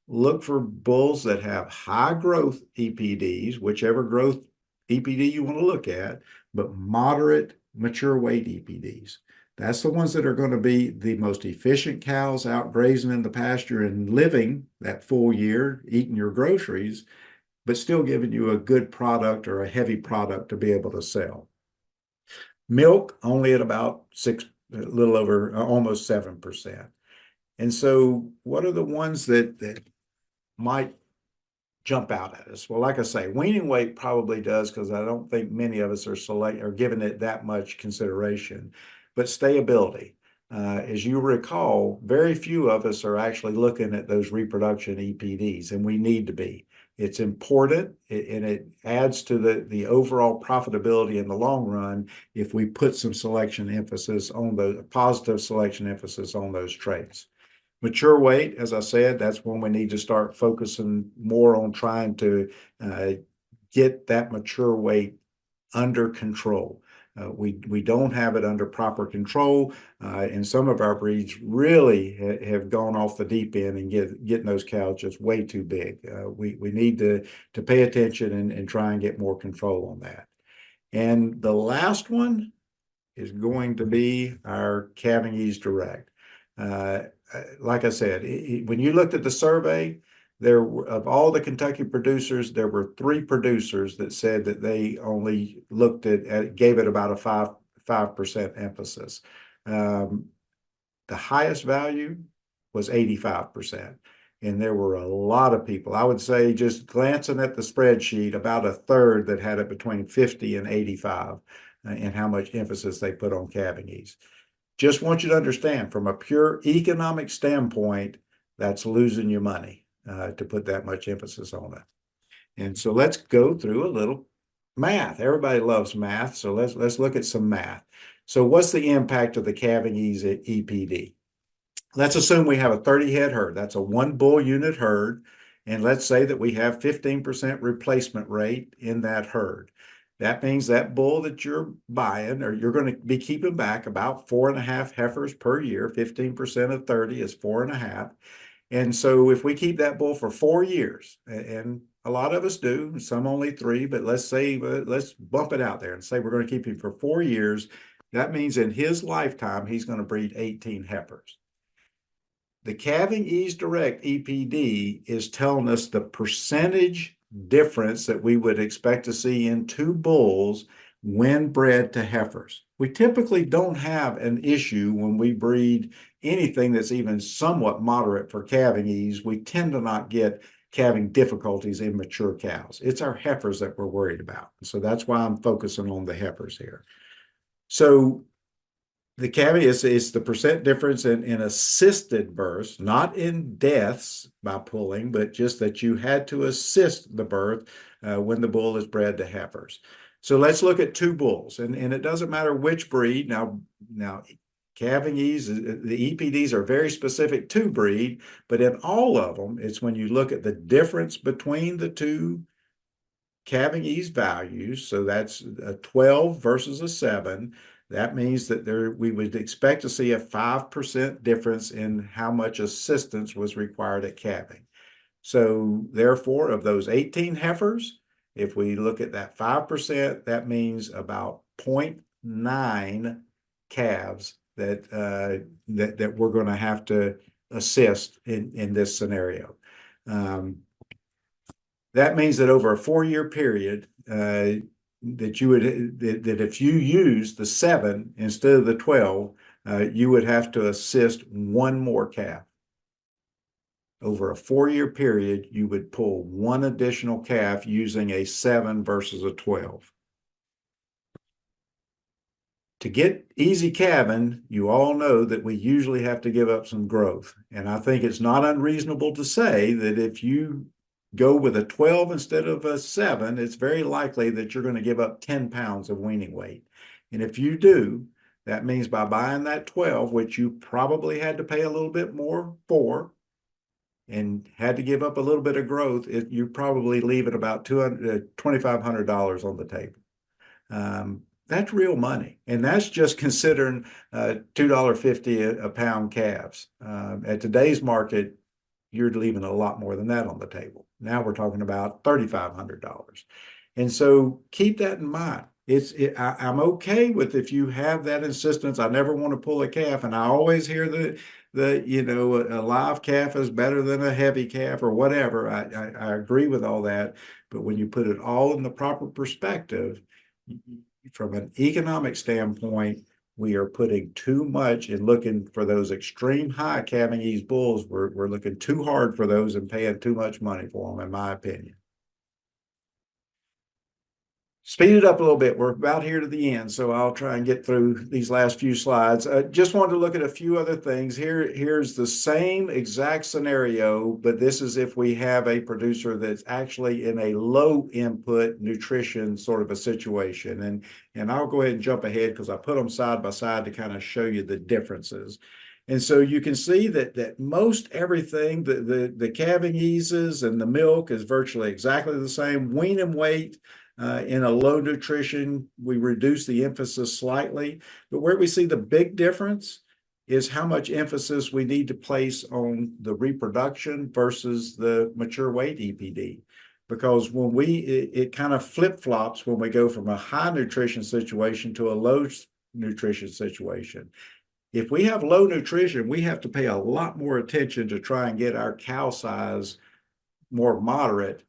Look for bulls that have high growth EPDs, whichever growth EPD you want to look at, but moderate mature weight EPDs. That's the ones that are going to be the most efficient cows out grazing in the pasture and living that full year, eating your groceries, but still giving you a good product or a heavy product to be able to sell. Milk only at about a little over, almost 7%. And so what are the ones that might jump out at us? Well, like I say, weaning weight probably does, because I don't think many of us are giving it that much consideration. But stayability, as you recall, very few of us are actually looking at those reproduction EPDs, and we need to be. It's important, and it adds to the overall profitability in the long run if we put some selection emphasis on the positive selection emphasis on those traits. Mature weight, as I said, that's when we need to start focusing more on trying to get that mature weight under control. We don't have it under proper control, and some of our breeds really have gone off the deep end and getting those cows just way too big. We need to pay attention and try and get more control on that. And the last one is going to be our Calving Ease Direct. Like I said, when you looked at the survey, there were, of all the Kentucky producers, there were 3 producers that said that they only looked at gave it about a 5% emphasis. The highest value was 85%. And there were a lot of people. I would say, just glancing at the spreadsheet, about a third that had it between 50 and 85 and how much emphasis they put on calving ease. Just want you to understand, from a pure economic standpoint, that's losing you money to put that much emphasis on it. And so let's go through a little math. Everybody loves math, so let's look at some math. So what's the impact of the calving ease at EPD? Let's assume we have a 30 head herd. That's a 1 bull unit herd. And let's say that we have 15% replacement rate in that herd. That means that bull that you're buying, or you're going to be keeping back about 4.5 heifers per year. 15% of 30 is 4.5. And so if we keep that bull for 4 years, and a lot of us do, some only 3, but let's bump it out there and say we're going to keep him for 4 years. That means in his lifetime, he's going to breed 18 heifers. The Calving Ease Direct EPD is telling us the percentage difference that we would expect to see in 2 bulls when bred to heifers. We typically don't have an issue when we breed anything that's even somewhat moderate for calving ease. We tend to not get calving difficulties in mature cows. It's our heifers that we're worried about. So that's why I'm focusing on the heifers here. So the calving is the percent difference in assisted births, not in deaths by pulling, but just that you had to assist the birth when the bull is bred to heifers. So let's look at 2 bulls, and it doesn't matter which breed. Now calving ease, the EPDs are very specific to breed, but in all of them, it's when you look at the difference between the 2 calving ease values. So that's a 12 versus a 7. That means that we would expect to see a 5% difference in how much assistance was required at calving. So therefore, of those 18 heifers, if we look at that 5%, that means about 0.9 calves that we're going to have to assist in this scenario. That means that over a 4-year period, that if you use the 7 instead of the 12, you would have to assist 1 more calf. Over a 4-year period, you would pull 1 additional calf using a 7 versus a 12. To get easy calving, you all know that we usually have to give up some growth. And I think it's not unreasonable to say that if you go with a 12 instead of a 7, it's very likely that you're going to give up 10 pounds of weaning weight. And if you do, that means by buying that 12, which you probably had to pay a little bit more for and had to give up a little bit of growth, you probably leave it about $2,500 on the table. That's real money. And that's just considering $2.50 a pound calves. At today's market, you're leaving a lot more than that on the table. Now we're talking about $3,500. And so keep that in mind. I'm okay with if you have that insistence. I never want to pull a calf. And I always hear a live calf is better than a heavy calf or whatever. I agree with all that. But when you put it all in the proper perspective, from an economic standpoint, we are putting too much and looking for those extreme high calving ease bulls. We're looking too hard for those and paying too much money for them, in my opinion. Speed it up a little bit. We're about here to the end, so I'll try and get through these last few slides. Just wanted to look at a few other things. Here's the same exact scenario, but this is if we have a producer that's actually in a low input nutrition sort of a situation. And I'll go ahead and jump ahead because I put them side by side to kind of show you the differences. And so you can see that most everything, the calving eases and the milk is virtually exactly the same. Wean and weight, in a low nutrition, we reduce the emphasis slightly. But where we see the big difference is how much emphasis we need to place on the reproduction versus the mature weight EPD. Because when it kind of flip-flops when we go from a high nutrition situation to a low nutrition situation. If we have low nutrition, we have to pay a lot more attention to try and get our cow size more moderate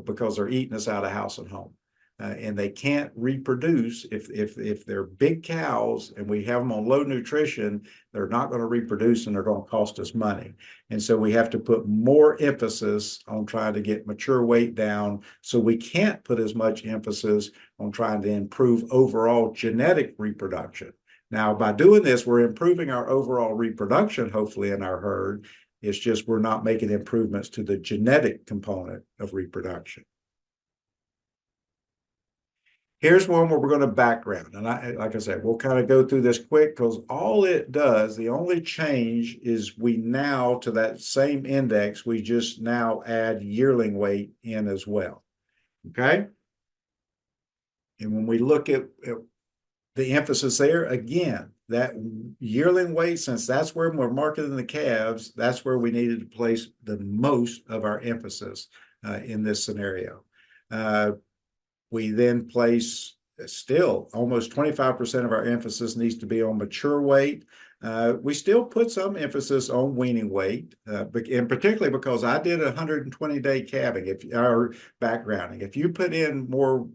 because they're eating us out of house and home. And they can't reproduce if they're big cows and we have them on low nutrition, they're not going to reproduce and they're going to cost us money. And so we have to put more emphasis on trying to get mature weight down. So we can't put as much emphasis on trying to improve overall genetic reproduction. Now, by doing this, we're improving our overall reproduction, hopefully, in our herd. It's just we're not making improvements to the genetic component of reproduction. Here's one where we're going to background. And like I said, we'll kind of go through this quick because all it does, the only change is we now, to that same index, we just now add yearling weight in as well. Okay? And when we look at the emphasis there, again, that yearling weight, since that's where we're marketing the calves, that's where we needed to place the most of our emphasis in this scenario. We then place still almost 25% of our emphasis needs to be on mature weight. We still put some emphasis on weaning weight, and particularly because I did 120-day calving, or backgrounding. If you put in more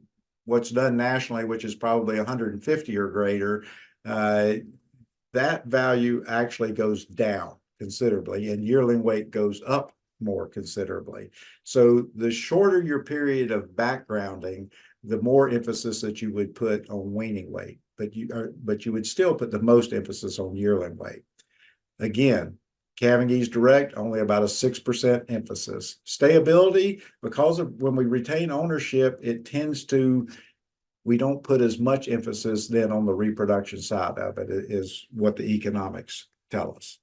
what's done nationally, which is probably 150 or greater, that value actually goes down considerably, and yearling weight goes up more considerably. So the shorter your period of backgrounding, the more emphasis that you would put on weaning weight, but you would still put the most emphasis on yearling weight. Again, calving ease direct, only about a 6% emphasis. Stayability, because of when we retain ownership, it tends to, we don't put as much emphasis then on the reproduction side of it, is what the economics tell us.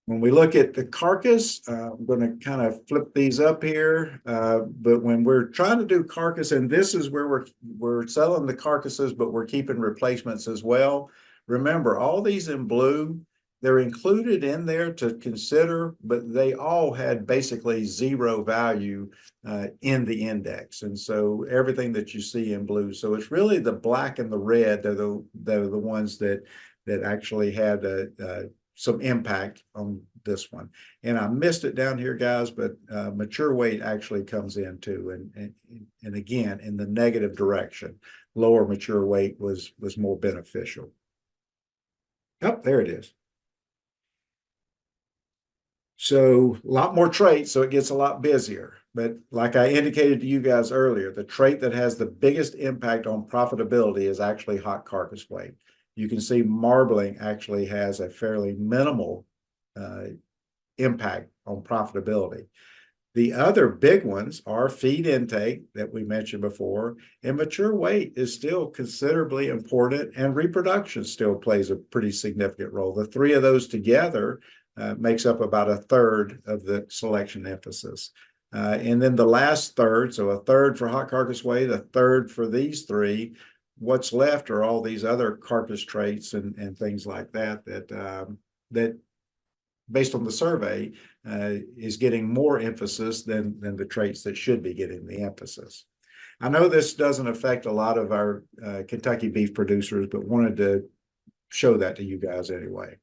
When we look at the carcass, I'm going to kind of flip these up here. But when we're trying to do carcass, and this is where we're selling the carcasses, but we're keeping replacements as well. Remember, all these in blue, they're included in there to consider, but they all had basically zero value in the index. And so everything that you see in blue. So it's really the black and the red that are the ones that actually had some impact on this one. And I missed it down here, guys, but mature weight actually comes in too. And again, in the negative direction, lower mature weight was more beneficial. Oh, there it is. So a lot more traits, so it gets a lot busier. But like I indicated to you guys earlier, the trait that has the biggest impact on profitability is actually hot carcass weight. You can see marbling actually has a fairly minimal impact on profitability. The other big ones are feed intake that we mentioned before, and mature weight is still considerably important, and reproduction still plays a pretty significant role. The three of those together makes up about a third of the selection emphasis. And then the last third, so a third for hot carcass weight, a third for these three. What's left are all these other carcass traits and things like that that based on the survey is getting more emphasis than the traits that should be getting the emphasis. I know this doesn't affect a lot of our Kentucky beef producers, but wanted to show that to you guys anyway.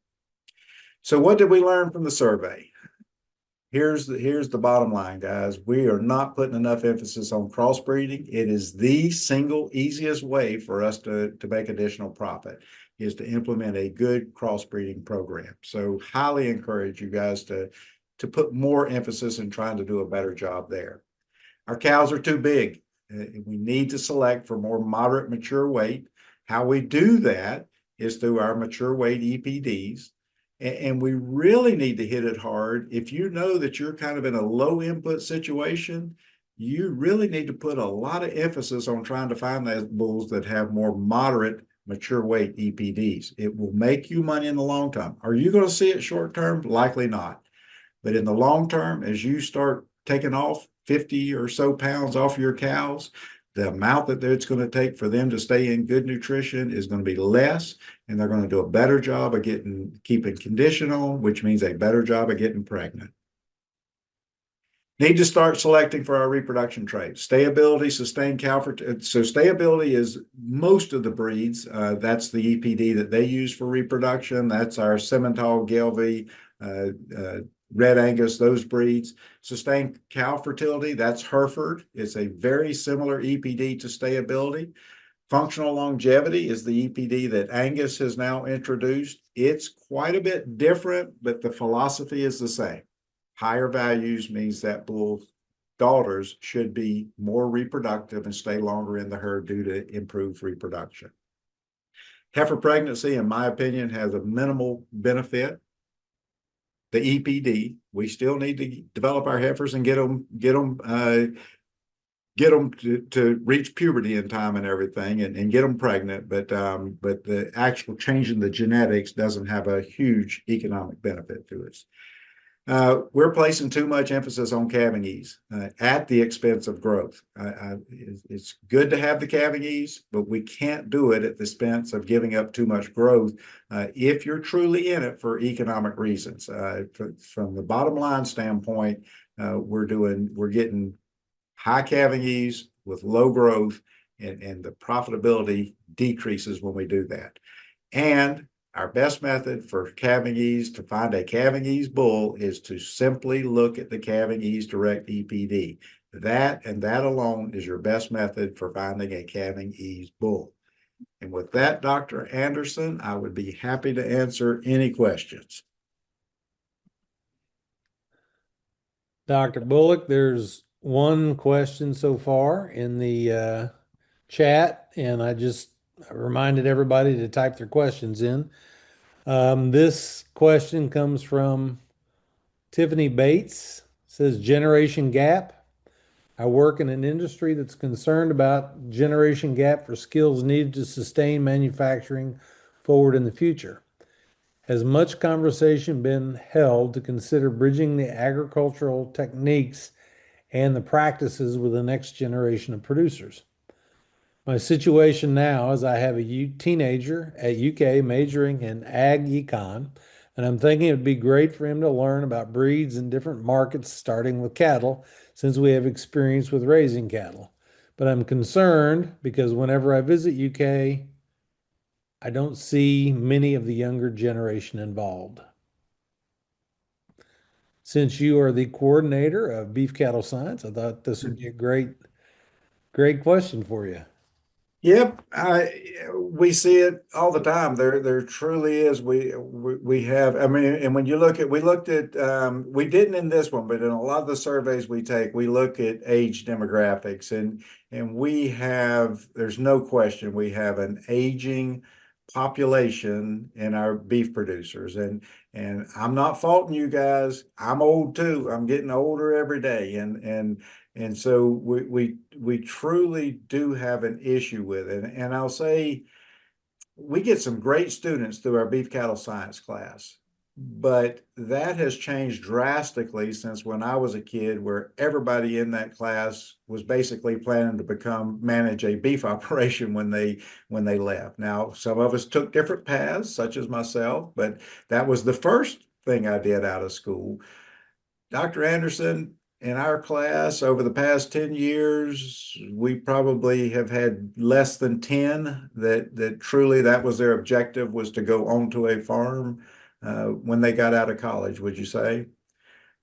So what did we learn from the survey? Here's the bottom line, guys. We are not putting enough emphasis on crossbreeding. It is the single easiest way for us to make additional profit, is to implement a good crossbreeding program. So highly encourage you guys to put more emphasis in trying to do a better job there. Our cows are too big. We need to select for more moderate mature weight. How we do that is through our mature weight EPDs. And we really need to hit it hard. If you know that you're kind of in a low input situation, you really need to put a lot of emphasis on trying to find those bulls that have more moderate mature weight EPDs. It will make you money in the long term. Are you going to see it short term? Likely not. But in the long term, as you start taking off 50 or so pounds off your cows, the amount that it's going to take for them to stay in good nutrition is going to be less, and they're going to do a better job of keeping condition on, which means a better job of getting pregnant. Need to start selecting for our reproduction traits. Stayability, sustained cow fertility. So stayability is most of the breeds. That's the EPD that they use for reproduction. That's our Simmental, Gelbvieh, Red Angus, those breeds. Sustained cow fertility, that's Hereford. It's a very similar EPD to stayability. Functional longevity is the EPD that Angus has now introduced. It's quite a bit different, but the philosophy is the same. Higher values means that bull daughters should be more reproductive and stay longer in the herd due to improved reproduction. Heifer pregnancy, in my opinion, has a minimal benefit. The EPD, we still need to develop our heifers and get them to reach puberty in time and everything and get them pregnant. But the actual changing the genetics doesn't have a huge economic benefit to us. We're placing too much emphasis on calving ease at the expense of growth. It's good to have the calving ease, but we can't do it at the expense of giving up too much growth if you're truly in it for economic reasons. From the bottom line standpoint, we're getting high calving ease with low growth, and the profitability decreases when we do that. And our best method for calving ease to find a calving ease bull is to simply look at the calving ease direct EPD. That and that alone is your best method for finding a calving ease bull. And with that, Dr. Anderson, I would be happy to answer any questions. Dr. Bullock, there's one question so far in the chat, and I just reminded everybody to type their questions in. This question comes from Tiffany Bates. It says generation gap. I work in an industry that's concerned about generation gap for skills needed to sustain manufacturing forward in the future. Has much conversation been held to consider bridging the agricultural techniques and the practices with the next generation of producers? My situation now is I have a teenager at UK majoring in ag econ, and I'm thinking it'd be great for him to learn about breeds in different markets, starting with cattle, since we have experience with raising cattle. But I'm concerned because whenever I visit UK, I don't see many of the younger generation involved. Since you are the coordinator of beef cattle science, I thought this would be a great question for you. Yep, we see it all the time. There truly is. We have. I mean, and when you look at, we looked at, we didn't in this one, but in a lot of the surveys we take, we look at age demographics, and we have. There's no question we have an aging population in our beef producers, and I'm not faulting you guys. I'm old too. I'm getting older every day, and so we truly do have an issue with it. And I'll say we get some great students through our beef cattle science class, but that has changed drastically since when I was a kid, where everybody in that class was basically planning to manage a beef operation when they left. Now, some of us took different paths, such as myself, but that was the first thing I did out of school. Dr. Anderson, in our class over the past 10 years, we probably have had less than 10 that truly that was their objective, was to go onto a farm when they got out of college, would you say?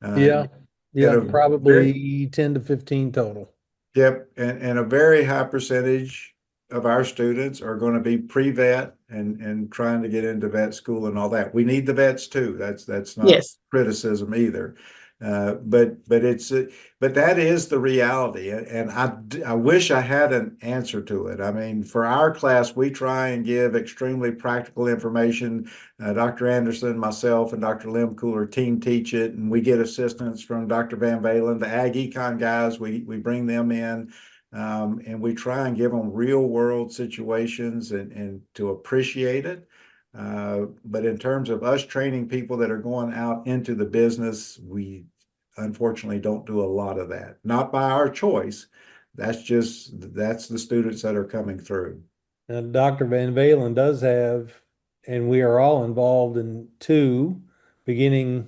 Uh, Yeah. at Yeah, a very, probably 10 to 15 total. Yep, and a very high percentage of our students are going to be pre-vet and trying to get into vet school and all that. We need the vets too. That's not Yes. criticism either. But that is the reality, and I wish I had an answer to it. I mean, for our class, we try and give extremely practical information. Dr. Anderson, myself, and Dr. Lim Cooler team teach it, and we get assistance from Dr. Van Valen. The ag econ guys, we bring them in, and we try and give them real world situations and to appreciate it. But in terms of us training people that are going out into the business, we unfortunately don't do a lot of that. Not by our choice. That's the students that are coming through. Now, Dr. Van Valen does have, and we are all involved in two beginning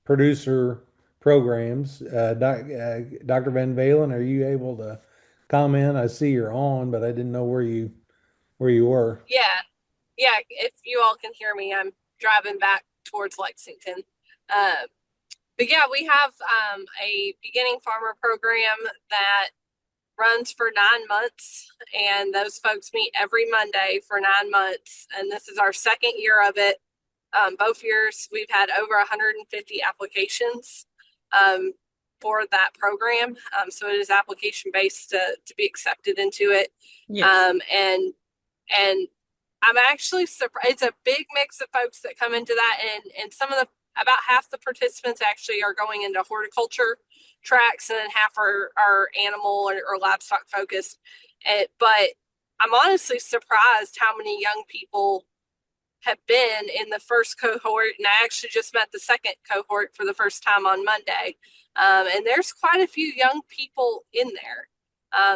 producer programs. Dr. Van Valen, are you able to comment? I see you're on, but I didn't know where you were. Yeah, yeah. If you all can hear me, I'm driving back towards Lexington. Uh, but yeah, we have a beginning farmer program that runs for 9 months, and those folks meet every Monday for 9 months. And this is our second year of it. Both years we've had over 150 applications for that program. So it is application based to be accepted into it. Yes. And I'm actually surprised. It's a big mix of folks that come into that, and some of the about half the participants actually are going into horticulture tracks, and then half are animal or livestock focused. But I'm honestly surprised how many young people have been in the first cohort, and I actually just met the second cohort for the first time on Monday. And there's quite a few young people in there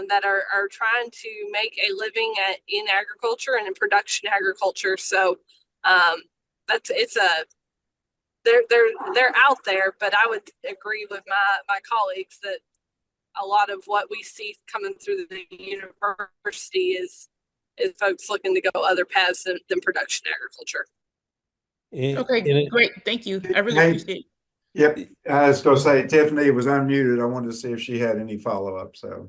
that are trying to make a living in agriculture and in production agriculture. So they're out there, but I would agree with my colleagues that a lot of what we see coming through the university is folks looking to go other paths than production agriculture. Okay, great. Thank you. I really appreciate it. Yep. I was going to say, Tiffany was unmuted. I wanted to see if she had any follow-up. So.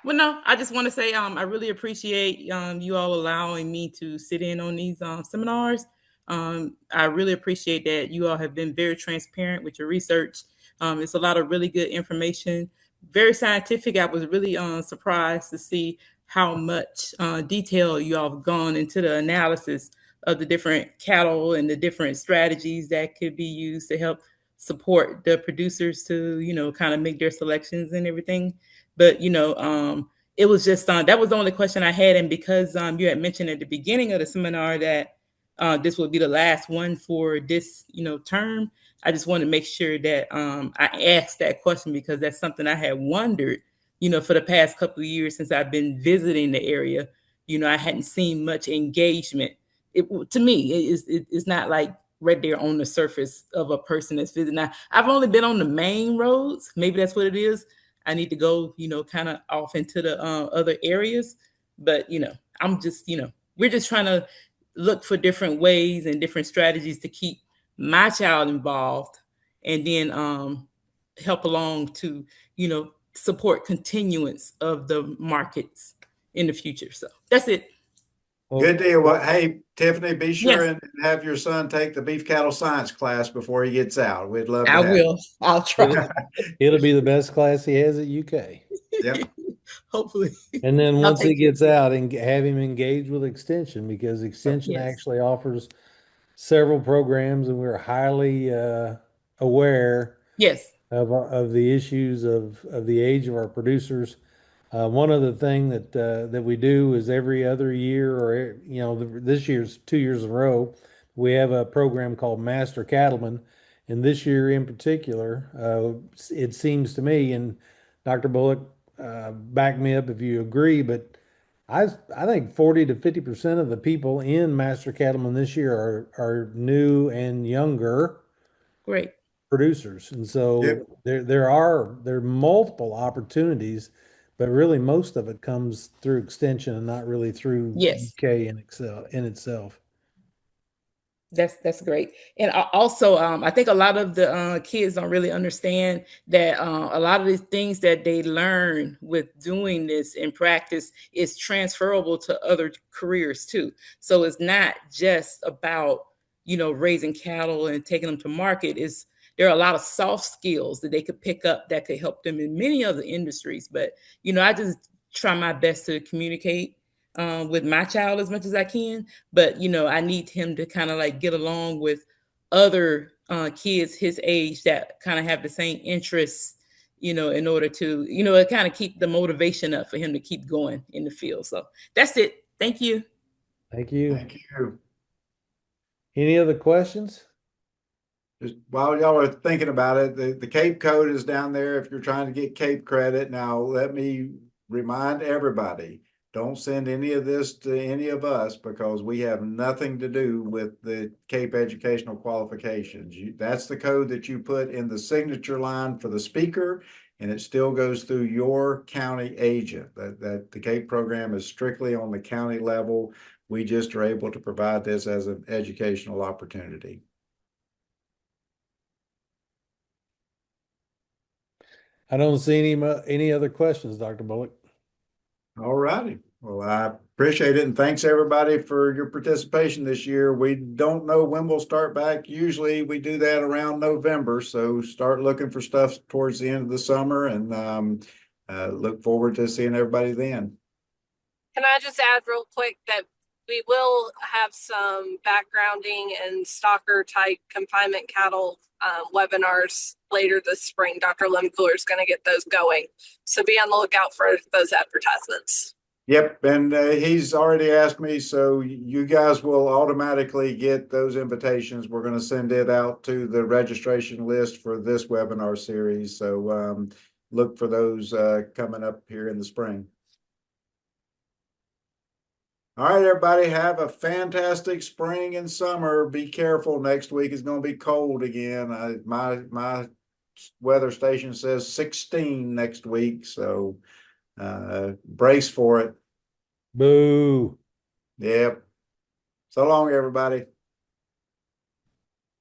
Well, no, I just want to say I really appreciate you all allowing me to sit in on these seminars. I really appreciate that you all have been very transparent with your research. It's a lot of really good information, very scientific. I was really surprised to see how much detail you all have gone into the analysis of the different cattle and the different strategies that could be used to help support the producers to, kind of make their selections and everything. But, it was just that was the only question I had. And because you had mentioned at the beginning of the seminar that this would be the last one for this, term, I just wanted to make sure that I asked that question because that's something I had wondered, for the past couple of years since I've been visiting the area. I hadn't seen much engagement. To me, it's not like right there on the surface of a person that's visiting. Now, I've only been on the main roads. Maybe that's what it is. I need to go, kind of off into the other areas. But, I'm just, we're just trying to look for different ways and different strategies to keep my child involved and then help along to, support continuance of the markets in the future. So that's it. Good deal. Well, hey, Tiffany, be sure and have your son take the beef cattle science class before he gets out. We'd love to have will. I'll try. It'll be the best class he has at UK. Yep. Hopefully. And then once he gets out, and have him engage with Extension, because Extension actually offers several programs, and we're highly aware of the issues of the age of our producers. One other thing that we do is every other year, or this year's 2 years in a row, we have a program called Master Cattlemen, and this year in particular, it seems to me, and Dr. Bullock, back me up if you agree, but I think 40 to 50% of the people in Master Cattlemen this year are new and younger. Great. Producers, and so there are multiple opportunities, but really most of it comes through Extension and not really through UK in itself. That's great. And also, I think a lot of the kids don't really understand that a lot of these things that they learn with doing this in practice is transferable to other careers too. So it's not just about, raising cattle and taking them to market. There are a lot of soft skills that they could pick up that could help them in many other industries. But, I just try my best to communicate with my child as much as I can. But, I need him to kind of like get along with other kids his age that kind of have the same interests, in order to, kind of keep the motivation up for him to keep going in the field. So that's it. Thank you. Thank you. Thank you. Any other questions? Just while y'all are thinking about it, the Cape code is down there if you're trying to get Cape credit. Now, let me remind everybody, don't send any of this to any of us because we have nothing to do with the CAPE educational qualifications. That's the code that you put in the signature line for the speaker, and it still goes through your county agent. That the CAPE program is strictly on the county level. We just are able to provide this as an educational opportunity. I don't see any other questions, Dr. Bullock. All righty. Well, I appreciate it. And thanks everybody for your participation this year. We don't know when we'll start back. Usually we do that around November. So start looking for stuff towards the end of the summer, and look forward to seeing everybody then. Can I just add real quick that we will have some backgrounding and stalker type confinement cattle webinars later this spring. Dr. Lemcooler is going to get those going. So be on the lookout for those advertisements. Yep, and he's already asked me, so you guys will automatically get those invitations. We're going to send it out to the registration list for this webinar series. So look for those coming up here in the spring. All right, everybody, have a fantastic spring and summer. Be careful. Next week is going to be cold again. My weather station says 16 next week, so brace for it. Boo. Yep. So long, everybody.